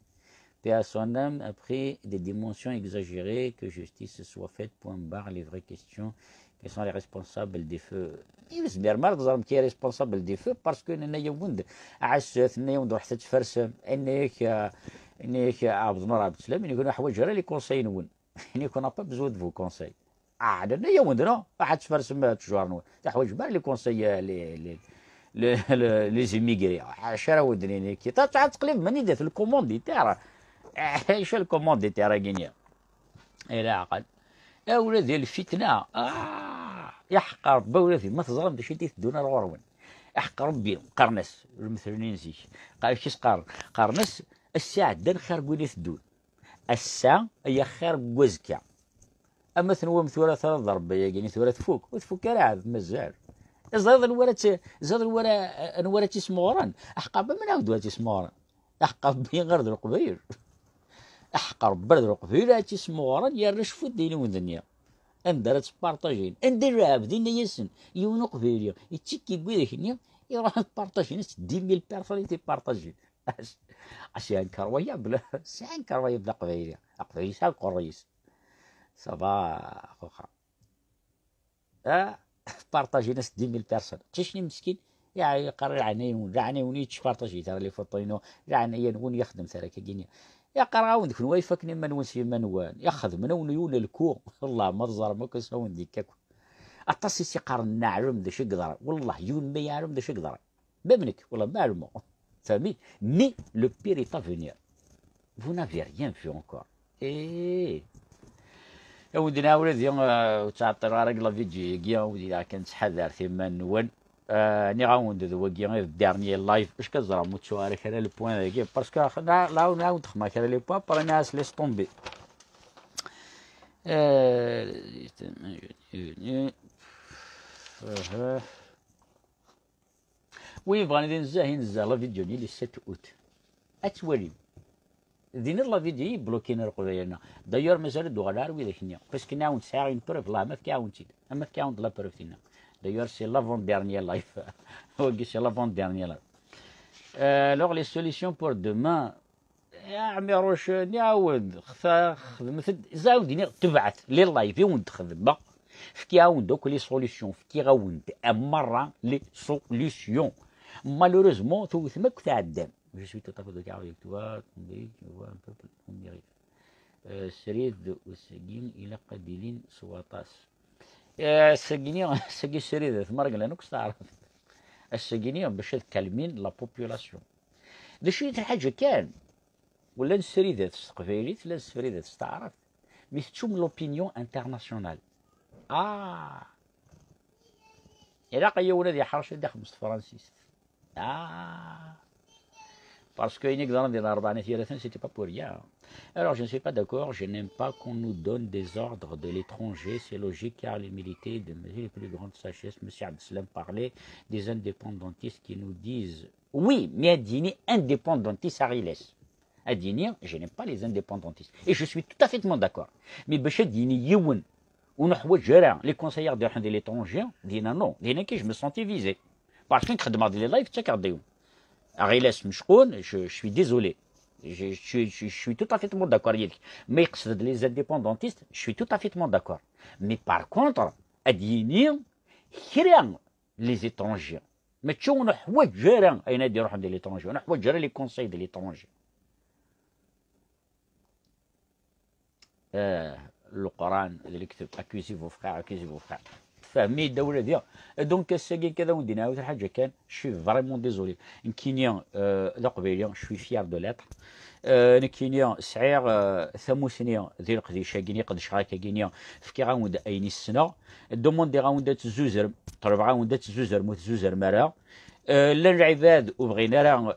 Personne a pris des dimensions exagérées que justice soit faite, point barre, les vraies questions, quels sont les responsables des feux. يزمر مرض زرم كي ريسبونسابل دي فو باسكو انا يوند عسات انا يوند حتى تفرس انك عبد النور عبد السلام يكون حوايج راه لي كونساي نون يكون با بزود فو كونساي عندنا يوند نو واحد تفرس ما تجوار نون حوايج بار لي كونساي لي زيميغري عشرة ودني كي تقلب ماني دات الكوموندي تاع ايش الكوموندي تاع راكينيا الى عقل يا ولادي الفتنه يحقر بولادي ما تظلم شي تدونا الغرون يحقر ربي قرنس المثلين نزيك قال كيس قرنس الساعه دان خير قولي تدون الساعه هي خير وزكا اما ثنوا مثوره ثلاث ضرب يعني ثوره تفوك وتفوك راه مازال زاد الورا نورا تسموران احقر من عاودوا تسموران احقر بين غير القبيل احقر برد القبيل تسموران يا رشفو ديني ودنيا اندر تبارطاجين اندر عابدين ياسن يونو قبيليا يتشكي بويدك نيا يروح تبارطاجين 10,000 بيرسون تبارطاجين اش كرويه بلا سان كرويه بلا قبيليا قبيليا شحال قريس صباح اخوخا بارطاجي ناس 10000 بيرسون تشني مسكين يعني قرر عنايون يتشبارطاجي ترى لي فوطينو عنايون يخدم ترى كينيا يا قراون ديك نواي فاكني منوان سي منوان ياخذ منون يون الكو والله ما تزار ما كنسون ديك اطاسي سي قارن نعلم ذا شقدر والله يون ما يعلم ذا شقدر بابنك والله ما علمو فهمي مي لو بير ايتا فينير vous n'avez rien fait encore ايه يا ودنا ولدي تعطي غارق لا فيديو كيا ودي كنت حذر ثم نون ني غاوند ذو كيا ديرني لايف اش كزرا موتشو عليك هذا لو بوين كي باسكو نعاود خما كذا لي بوين بار ناس ليس طومبي وي بغاني نزاه لا فيديو ديالي 7 اوت اتولي دينا لا فيديو بلوكينا القضيه دايور مازال دو غالار وي ذاك النيا باسكو نعاود ساعه اون بروف لا ما كاونتي اما كاونت لا بروف دينا دايور سي لافون ديرنيير لايف هو سي لافون ديرنيير لايف لوغ لي سوليسيون بور دومان يا عمي روش نعاود خدمت زاود دينا تبعث لي لايف وند خدمه فكي عاود دوك لي سوليسيون فكي غاوند مره لي سوليسيون مالوريزمون تو ثمك تعدم Je suis tout à fait d'accord avec toi, tu vois un peu on y arrive. سريد وسجين إلى قبيلين سواطاس. السجينية سجين سريد ثمرق لأنك تعرف. السجينية باش تكلمين لا بوبولاسيون. ذا شيء الحاجة كان ولا السريدات تقبيليت لا السريدات تعرف. مي تشوم لوبينيون انترناسيونال. إلا قيا ولادي حرش داخل مصطفى فرانسيس. Parce que c'était pas pour rien. Alors je ne suis pas d'accord, je n'aime pas qu'on nous donne des ordres de l'étranger, c'est logique car les militaires de les plus grande sagesse, M. Abdeslam parlait des indépendantistes qui nous disent oui, mais Adini, indépendantiste à Riles. Adini, je n'aime pas les indépendantistes. Et je suis tout à fait d'accord. Mais Bachadini, Yewen, ou les conseillers de l'étranger, disent non, je me sentais visé. Parce que je demande les lives, tu as Ariles Mishkoun, je suis désolé. Je suis tout à fait d'accord. Mais les indépendantistes, je suis tout à fait d'accord. Mais par contre, Adini, les étrangers. Mais tu on a l'étranger, on a les conseils de l'étranger. Le Coran, accusez vos frères, accusez vos frères. فهمي الدوله ديال دونك الساكي كذا ودينا عاود الحاجه كان شي فريمون ديزولي كينيا لا قبيله شوي فيار دو لاتر كينيا سعير ثموسنيا ديال القديشه كينيا قد شراكه كينيا فكي غاود ايني السنه الدوموند دي غاود تزوزر طلب غاود تزوزر موت مرا لا العباد وبغينا راه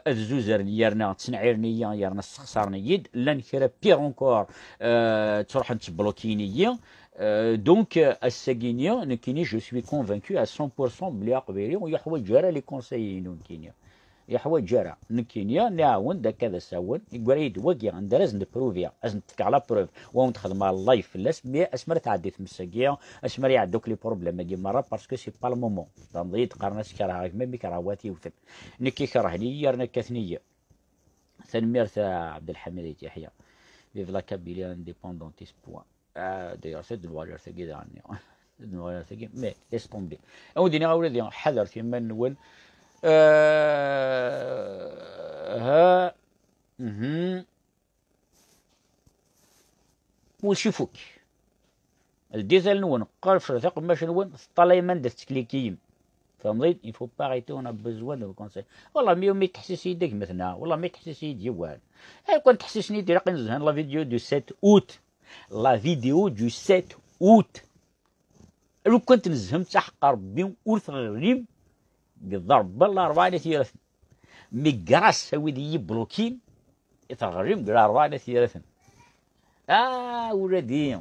الزوزر ديالنا تنعيرنيا يرنا استخسارنيد لا نكرا بيغ اونكور تروح تبلوكينيا Donc, à Saguinia, je suis convaincu à 100% بلي قبيلي ويحوج جرى لي كونسيين كينيا يحوج جرى كينيا نعاون دا كذا ساون يقريد وقي عند لازم نبروفيا لازم تكع لا بروف وون تخدم على اللايف في اللاس مي اسمر تعديت من الساقيه اسمر يعدوك لي بروبليم كي مره باسكو سي با المومون تنضي تقارناس كراه ميمي كراهواتي وثن نكي كرهني يرنا كثنيه ثنمير عبد الحميد يحيى فيف لا كابيلي انديبوندونتيس بوان d'ailleurs c'est de valeur ثقيل عني de valeur ثقيل mais laisse tomber أوديني أولادي حذر في من نون ها وشوفوك الديزل نون قرف رثق ماش نون طلع من دست كليكيم فهمت il faut pas arrêter on a besoin de conseils والله مي تحسس يدك مثلا والله ما تحسس يد جوال كنت تحسسني دير قنزهن لا فيديو دو 7 août la vidéo du 7 août لو كنت نزهم تحق ربي ورث غريب ضرب بالله 4 مي كراس هاوي بلوكين يتغرم بلا 4 ولادي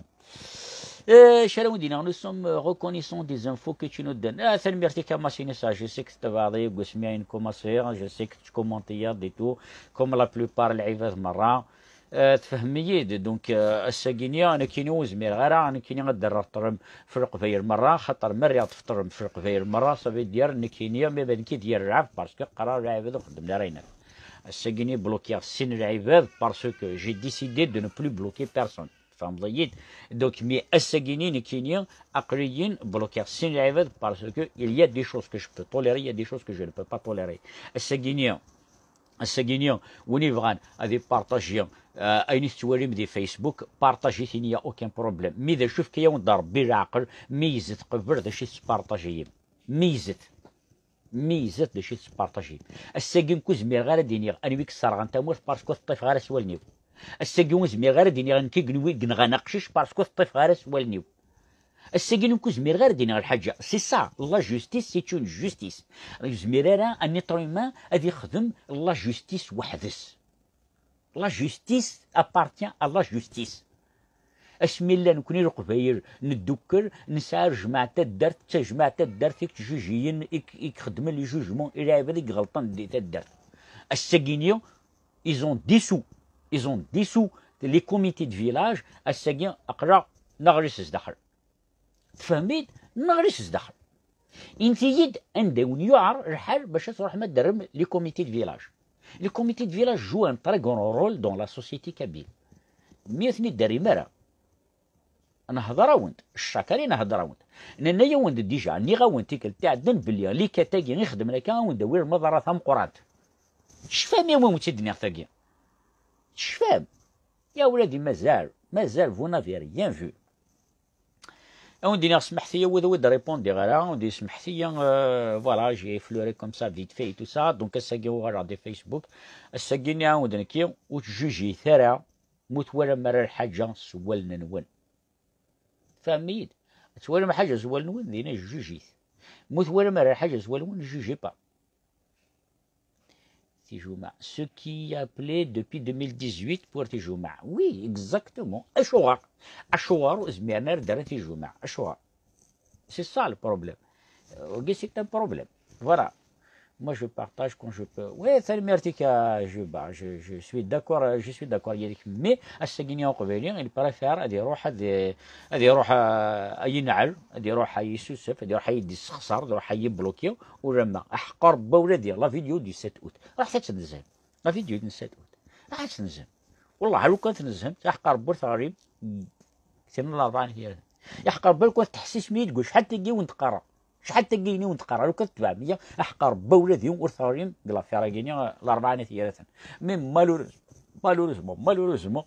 شالو دينا nous sommes reconnaissants des infos que tu nous donnes merci كما سيني ça je sais que c'est بعضي وسمعين كوماسير je sais que tu commentes et tout comme la plupart العباد مرة تفهمي دونك الساكينيا انا كينوز مير غير انا كيني غدر طرم في القفاير مره خاطر مريض في طرم في القفاير مره صافي ديال نكينيا ما بان كي ديال العاب باسكو قرار العباد وخدم لي رينا الساكيني بلوكي السن العباد باسكو جي ديسيدي دو نو بلو بلوكي بيرسون تفهم ضيد دوك مي الساكينين كينيا عقليين بلوكير سين العباد باسكو il y a des choses que je peux tolérer il y a des choses que je ne peux pas tolérer الساكينيا وين يبغان هذه بارطاجيا اين تواليم دي فيسبوك بارطاجي ثانيه اوكان بروبليم مي اذا شوف كيا وند ربي العقل ميزت قبر ذا شي تبارطاجي ميزت ذا شي تبارطاجي الساكين كوزمير غير ديني انا بيك الصرغه انت موت باسكو الطيف غير سوالنيو الساكين زمير غير ديني غنكي كنوي كنغناقشش باسكو الطيف غير سوالنيو الساكين كوزمير غير ديني الحاجه سي سا لا جوستيس سي اون جوستيس زمير راه ان ايتر غادي يخدم لا جوستيس وحدس لا جوستيس ابارتيان ا لا جوستيس اسمي الله نكوني القبايل ندكر نسعى جماعة الدرت تا جماعة الدرت جوجيين يخدم لي جوجمون الى عباد غلطان دي الدرت الساكينيو ils ont dissous les comités de village الساكين اقرا نغرس داخل تفهميت نغرس داخل انتيد عندهم يعر الحال باش تروح ما درم لي كوميتي دو فيلاج لي كوميتي دو فيلاج جو ان تري غون رول دون لا سوسيتي كابيل ميثني داري مرا انا هضره وند الشاكرين هضره وند انايا وند ديجا ني غاونتي كالتعدن بلي لي كاتاكي نخدم لك وند وير مضره ثم قرات شفام يا وين تدني ثاقي شفام يا ولادي مازال فو نافي ريان فو وندي سمحتي ود ريبوندي غير وندي سمحتي فوالا جي فلوري كوم سا فيت في تو سا دونك الساكي غير دي فيسبوك الساكيني عاود نكي وتجوجي ثرا متوالى مرا الحاجه سوالنا نون فهميت توالى ما حاجه سوال نون دينا جوجيت متوالى مرا الحاجه سوال نون جوجي با Tijouma. Ce qui appelait depuis 2018 pour Tijouma. Oui, exactement. Ashouar. Ashouar, Zmianer, Dara Tijouma. Ashouar. C'est ça le problème. C'est un problème. Voilà. Moi, je partage quand je peux. Oui, c'est le mertika. Je suis d'accord. Mais, à ce qu'il y a en Réveillon, il préfère des roches, des roches à ينعل, des roches à يسوسف, des roches à يدسخسر, des roches à يبلوكيو, ورما. أحقر بولدي la vidéo du 7 août. راح تنزل. La vidéo du 7 août. راح تنزل. والله لو كانت تنزل أحقر برث غريب. سنة الأربعة هي. يحقر بالك تحسيس ميت قول شحال تجي وانت قرا. شحال تلقيني ونتقرا لو كتبع مية احقر بولادهم ورثارين بلا فراغينيا الاربعه ثلاثه مي مالوريزمون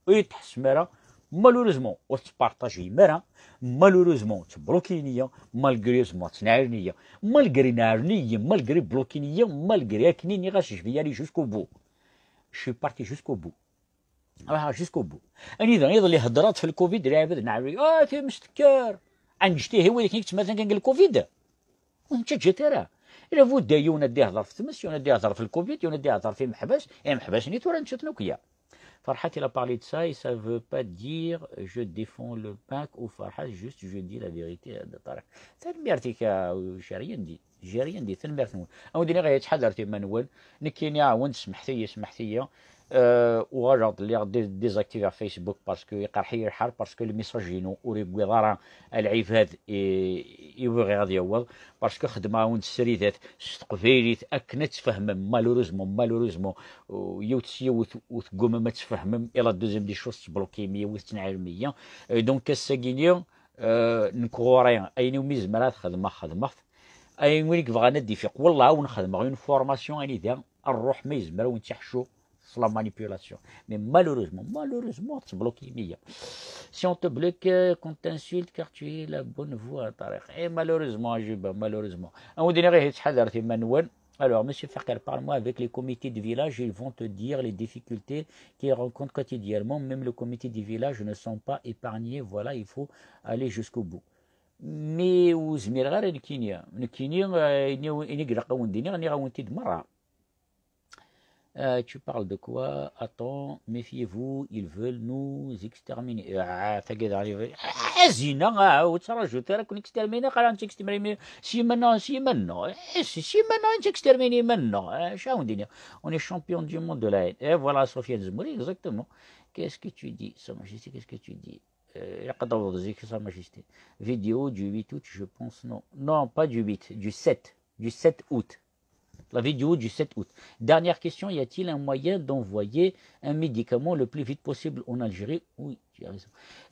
ويتحس مرا مالوريزمون وتبارطاجي مرا مالوريزمون تبلوكينيا مالغريزمون تنعرنيا مالغري نعرنيا مالغري بلوكينيا مالغري اكنيني غاشي فيالي جوسكو بو شي بارتي جوسكو بو جوسكو بو اني اذا اللي هضرات في الكوفيد اللي عباد نعري في مستكار عنجتي هو اللي كنت مثلا كان الكوفيد وانت جات راه الا فودا يونا دي هضر في تمس يونا دي هضر في الكوفيد يونا دي هضر في محبس محبس نيت ولا نشوف نوكيا فرحات il a parlé de ça et ça veut pas dire je défends le pack ou فرحات juste je dis la vérité هذا طريق تنميرتك جاريا دي تنميرت او ديني غير تحضرتي منول نكيني عاون سمحتي وغرض اللي غادي ديزاكتيفي فيسبوك باسكو يقرحي الحال باسكو الميساجينو وريبوي ضرا العفاد يبغي غادي يعوض باسكو خدمه وند السريدات تقفيلي اكنت تفهم مالوريزمون يوتسي وتقوم ما تفهم الى دوزيام دي شوز بلوكيميه وتنعلميه دونك الساكينيو نكوريان اين ميزمرات خدمه اين وين بغا ندي فيق والله ونخدم غير فورماسيون اني ديال الروح ما يزمر ونتحشو la manipulation. Mais malheureusement, tu bloques l'immédiat. Si on te bloque, qu'on t'insulte car tu es la bonne voie, et malheureusement, malheureusement. Alors, monsieur Fakar, parle-moi avec les comités de village, ils vont te dire les difficultés qu'ils rencontrent quotidiennement. Même les comités de village ne sont pas épargnés. Voilà, il faut aller jusqu'au bout. Mais aux Zmirgar et le Kenya, tu parles de quoi? Attends, méfiez-vous, ils veulent nous exterminer. On est champion du monde de la haine. Et voilà, Sofiane Zmouri, exactement. Qu'est-ce que tu dis, Sa Majesté? Qu'est-ce que tu dis? Sa Majesté. Vidéo du 8 août, je pense, non. Non, pas du 8, du 7. Du 7 août. La vidéo du 7 août. Dernière question, y a-t-il un moyen d'envoyer un médicament le plus vite possible en Algérie? Oui,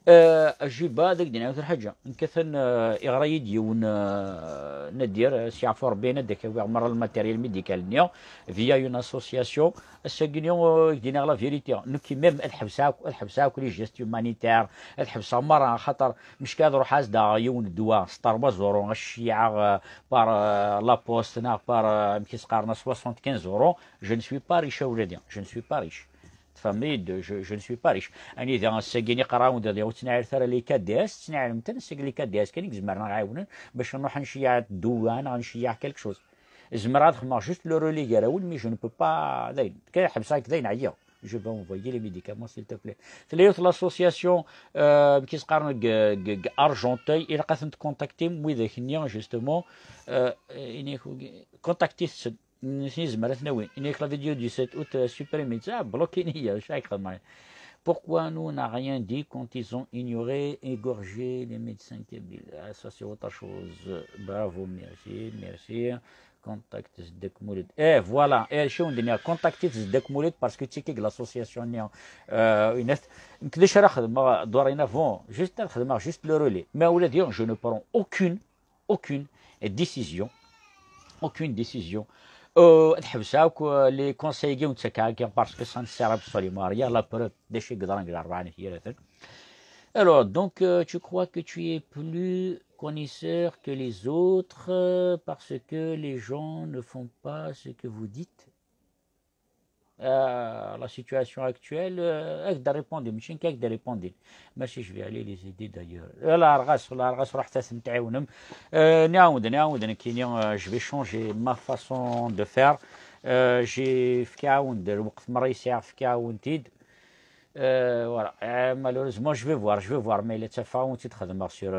اجيب هذاك دينا الحاجه نكثن اغراي ديون ندير سي عفور بين داك مره الماتيريال ميديكال نيا فيا اون اسوسياسيون الساكينيون دينا لا فيريتي نكي ميم الحبساك لي جيست هومانيتير الحبسه مره خاطر مش كاد روح حاسدا يون الدواء 6 زورو الشيعه بار لا بوست بار كيس قارنا 75 زورو جو نسوي با ريش ولادي جو نسوي با ريش فهمني جو نسوي با ريش اني اذا الساكيني قراو ديال تنعر ثرا لي كاداس تنعر متى الساكين لي كاداس كان زمرنا نعاونن باش نروح نشيع الدوان غنشيع كلك شوز زمر هاد خدمه جوست لو رولي كراول مي جو نو با داين كاين حبساك داين عيا جو با انفويي لي ميديكامون سيل تو بلي تليوت لاسوسياسيون كيس قارن ارجونتي الى قاثنت كونتاكتي وذا كنيا جوستومون اني كونتاكتي نسي زمرت ناوي اني لا فيديو دو 7 اوت سوبريمي تاع بلوكيني هي شايك خدمه. Pourquoi nous n'a rien dit quand ils ont ignoré, égorgé les médecins kabyles? Ah, ça c'est autre chose. Bravo, merci, merci. Contactez Zdek Moulet. Eh voilà, eh je suis venu contacter Zdek Moulet parce que tu sais que l'association une كداش راه خدمه دورينا فون juste خدمه juste le relais. Mais au dire je ne prends aucune décision. الحبساك لي كونسايي ونتسكاكا باسكو سان سيراب سوليماريا لا بروف داشي قدران كاع 4 هيرات. Alors donc tu crois que tu es plus connaisseur que les autres parce que les gens ne font pas ce que vous dites. La situation actuelle اقدر ريبوندي ماشي كاقدر ريبوندي ماشي جو في علي لي زيدي دايور لا رغاس راح تنتعاونم نعاود كاين جو في شونجي ما فاسون دو فير جي في كاون دير وقت مره يساع في كاون تيد فوالا مالوريزمون جو في فوار مي لا تفاهم تخدم سور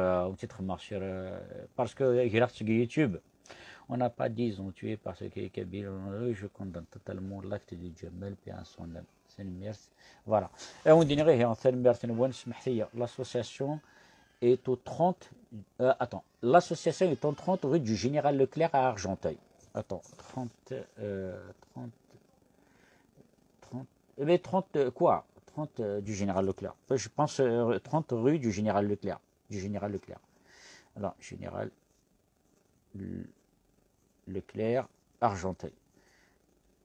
باسكو غير يوتيوب. On n'a pas dit ils ont tué parce que Kabyle, je condamne totalement l'acte de Djamel et à son âme. C'est une merde. Voilà. Et on dirait c'est une merde. L'association est au 30. Attends. L'association est au 30 rue du Général Leclerc à Argenteuil. Attends. 30. Mais 30 quoi 30 du Général Leclerc. Je pense 30 rue du Général Leclerc. Alors, Général Leclerc Argenteuil.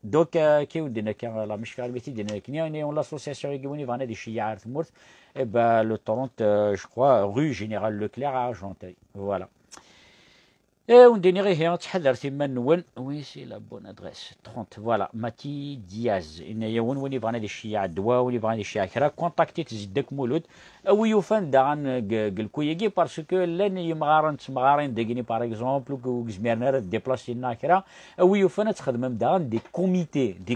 Donc كي ودينا كان لا مش كالبيتي دينا كنيا لاسوسياسيون يجوني فانا دي شيعة ثمورت اي با لو 30 جو كوا رue Général Leclerc à Argenteuil. Voilà. ونديني غير هي تحذر تما نون وي سي لا بون ادريس 30 فوالا ماتي دياز ان يون وني بغانا دي الشيعة الدواء ولي بغانا دي الشيعة كرا كونتاكتيت زدك مولود او يوفان داغن قلكويكي باسكو لان يمغارن داكني باغ اكزومبل كو زميرنا ديبلاسينا كرا او يوفان تخدم داغن دي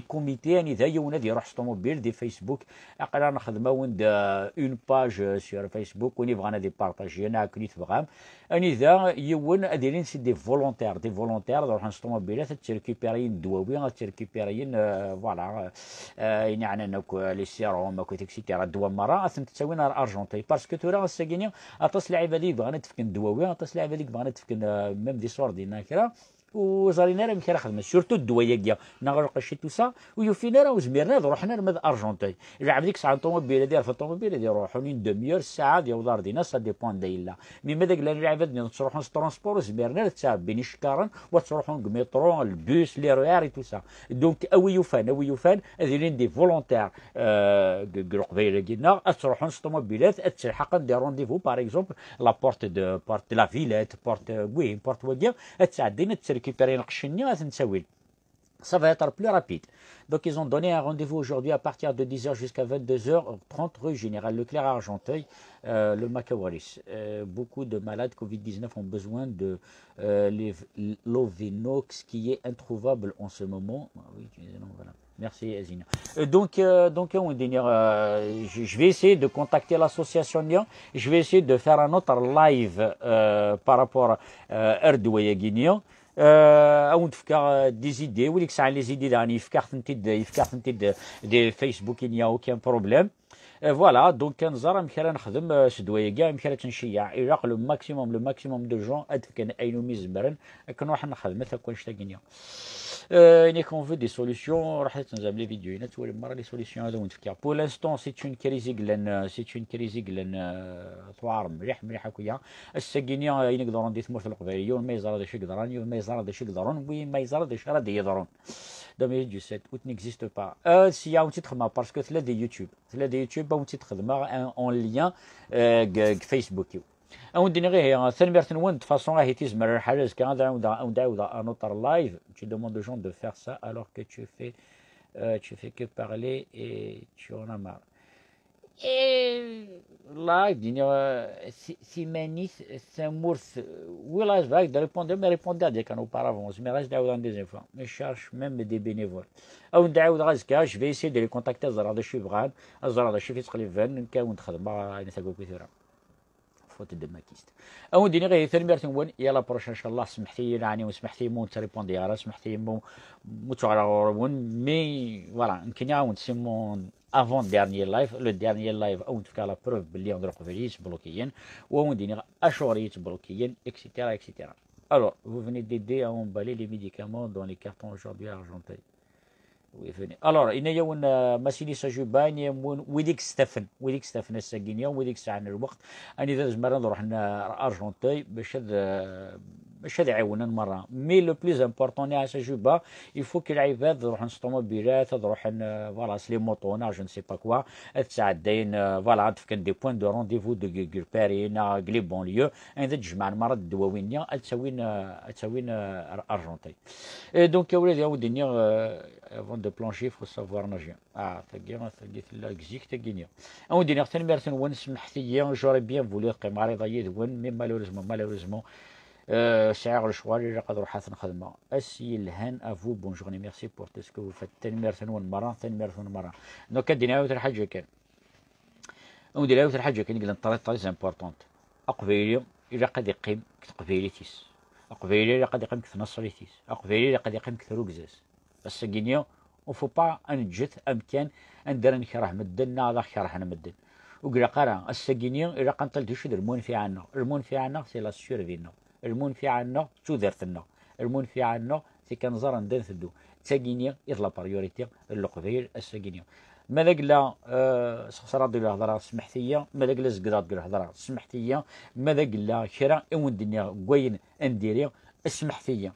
كوميتي يعني ذا يونا دي روح طوموبيل دي فيسبوك اقرا نخدموا وند اون باج سور فيسبوك وني بغانا دي بارطاجي انا كنيت بغام اني ذا يون اديرين دي فولونتير نروح نسطوموبيلات تريكيبيرين دواوي تريكيبيرين فوالا يعني انك لي سيروم اكو اكسيتيرا دوا مره تساوي نهار ارجنتي باسكو تورا الساكينيا اطاس لعيبه اللي بغانا تفكن دواوي اطاس لعيبه اللي بغانا تفكن ميم دي سور دينا كرا وزارينا راه مكان خدمه سورتو الدوايا كيا نغرق شي تو سا ويوفينا راه وزميرنا رحنا لمد ارجنتي لعب ديك ساعه الطوموبيل ديال في الطوموبيل ديال يروحوا لين دميور ساعه ديال ودار دينا سا ديبون دايلا مي ماذاك اللعيبه تروحوا ترونسبور زميرنا تاع بين شكارن وتروحوا الميترو البوس لي رويار تو سا دونك اويوفان هذين دي فولونتير قبيله كينا تروحوا الطوموبيلات تلحق دي رونديفو باغ اكزومبل لا بورت دو لا فيلات بورت وي بورت وكيا تعدينا récupérer ça va être plus rapide. Donc ils ont donné un rendez-vous aujourd'hui à partir de 10h jusqu'à 22h30 rue Général Leclerc à Argenteuil, le Macawaris. Beaucoup de malades Covid-19 ont besoin de l'Ovinox qui est introuvable en ce moment. Oui, voilà. Merci Azina. Donc je vais essayer de contacter l'association Nian. Je vais essayer de faire un autre live par rapport à Erdouaya Guignan. او نتفكر دي زيدي وليك ساعه لي زيدي داني يفكر تنتي دي فيسبوك يا كان بروبليم فوالا دونك كنزار مكان نخدم سدويه كاع مكان تنشيع الى لو ماكسيموم دو جون اد كان اينو ميزمرن كنروح نخدم تكون شتاكينيا اني كون في دي سوليسيون راح تنزل لي فيديو هنا تولي مره لي سوليسيون هذا ونتفكر بور لانستون سي اون كريزي لان ثوار مليح هكايا الساكينيا ينقدرون دي ثمور القبائليه وما يزرى داك يقدرون وما يزرى داك يقدرون وما يزرى داك راه يضرون دو مي دو سيت وت نيكزيست با سي يا ونتي تخدمها باسكو ثلا دي يوتيوب ونتي تخدمها اون ليان فيسبوك اون غير ثاني وند فاصون راهي تزمر الحاجه كان نعاود انوتر لايف tu demandes aux gens de faire ça alors que tu fais que parler et tu en as marre لايف ثمانية ثمورث ولا باك de répondre mais répondre ديك كانوا auparavant mais reste نعاود ديزيام فوا mais cherche même des bénévoles او نعاود غازكا je vais essayer de les contacter زرا هذا الشيء بغان زرا هذا الشيء في تقريبا كون تخدم انا تاكل كثيره فوت دو ماكيست او ديني غير ثاني مرتين يلا بروش ان شاء الله سمحتي يعني وسمحتي مون تريبوندي على سمحتي مو متعرون مي فوالا يمكن يعاون سي مون افون ديرني لايف لو ديرني لايف او تفكا لا بروف بلي نديرو قبيليت بلوكيين و ديني اشوريت بلوكيين اكسيتيرا alors vous venez d'aider à emballer les médicaments dans les cartons aujourd'hui argentés Oui, venez. Alors, il y a une مسيلي سجوباني ويديك ستفن الساقينيا ويديك ساعنا الوقت أنا إذا زمرنا نروح أرجنتي باش هذا يعاوننا مرة مي لو بليز امبورطون على سجوبا يفو كي العباد نروح نسطوموبيلات نروح فوالا سلي موطونا جو نسي با كوا تسعدين فوالا تفكن دي بوين دو رونديفو دو كيربارينا كلي بونليو إذا تجمع المرة الدواوينيا تساوين أرجنتي دونك يا ولادي عاوديني avant de plancher, il faut savoir nager. Ah, j'aurais bien voulu mais malheureusement, سعر الشوال اللي قدروا حاثن خدمة أسي الهان أفو بونجورني ميرسي بور تو سكو فات ثاني مرة دونك كدينا عاود الحاجة كان ودير عاود الحاجة كان قلنا طريق امبورطونت أقبيلي إلا قد يقيم كتقبيليتيس أقبيلي إلا قد يقيم كتنصريتيس أقبيلي إلا قد يقيم كثروكزاس الساقينيا وفو با انجت امكان اندر نكره مدن هذا كره مدن وقرا قرا الساقينيا الا قنطل ديش المنفي عنا سي لا سيرفينا المنفي عنا تودرتنا المنفي عنا سي كنزار ندير ثدو الساقينيا يطلع بريوريتي القبيل الساقينيا ماذا قلا سخسرات ديال الهضره سمحتيه ماذا قلا زقرات ديال الهضره سمحتيه ماذا قلا كرا اون الدنيا كوين انديري سمحتيه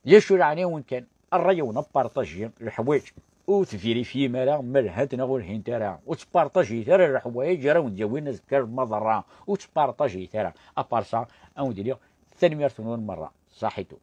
يشو يعني وين كان الرأي ونبارطاجي الحوايج وتفيريفي مالا مرهتنا والهين ترى وتبارطاجي ترى الحوايج راه نديوي نذكر مضرة وتبارطاجي ترى ابارسا او ندير ثاني مرة مرة صحيتو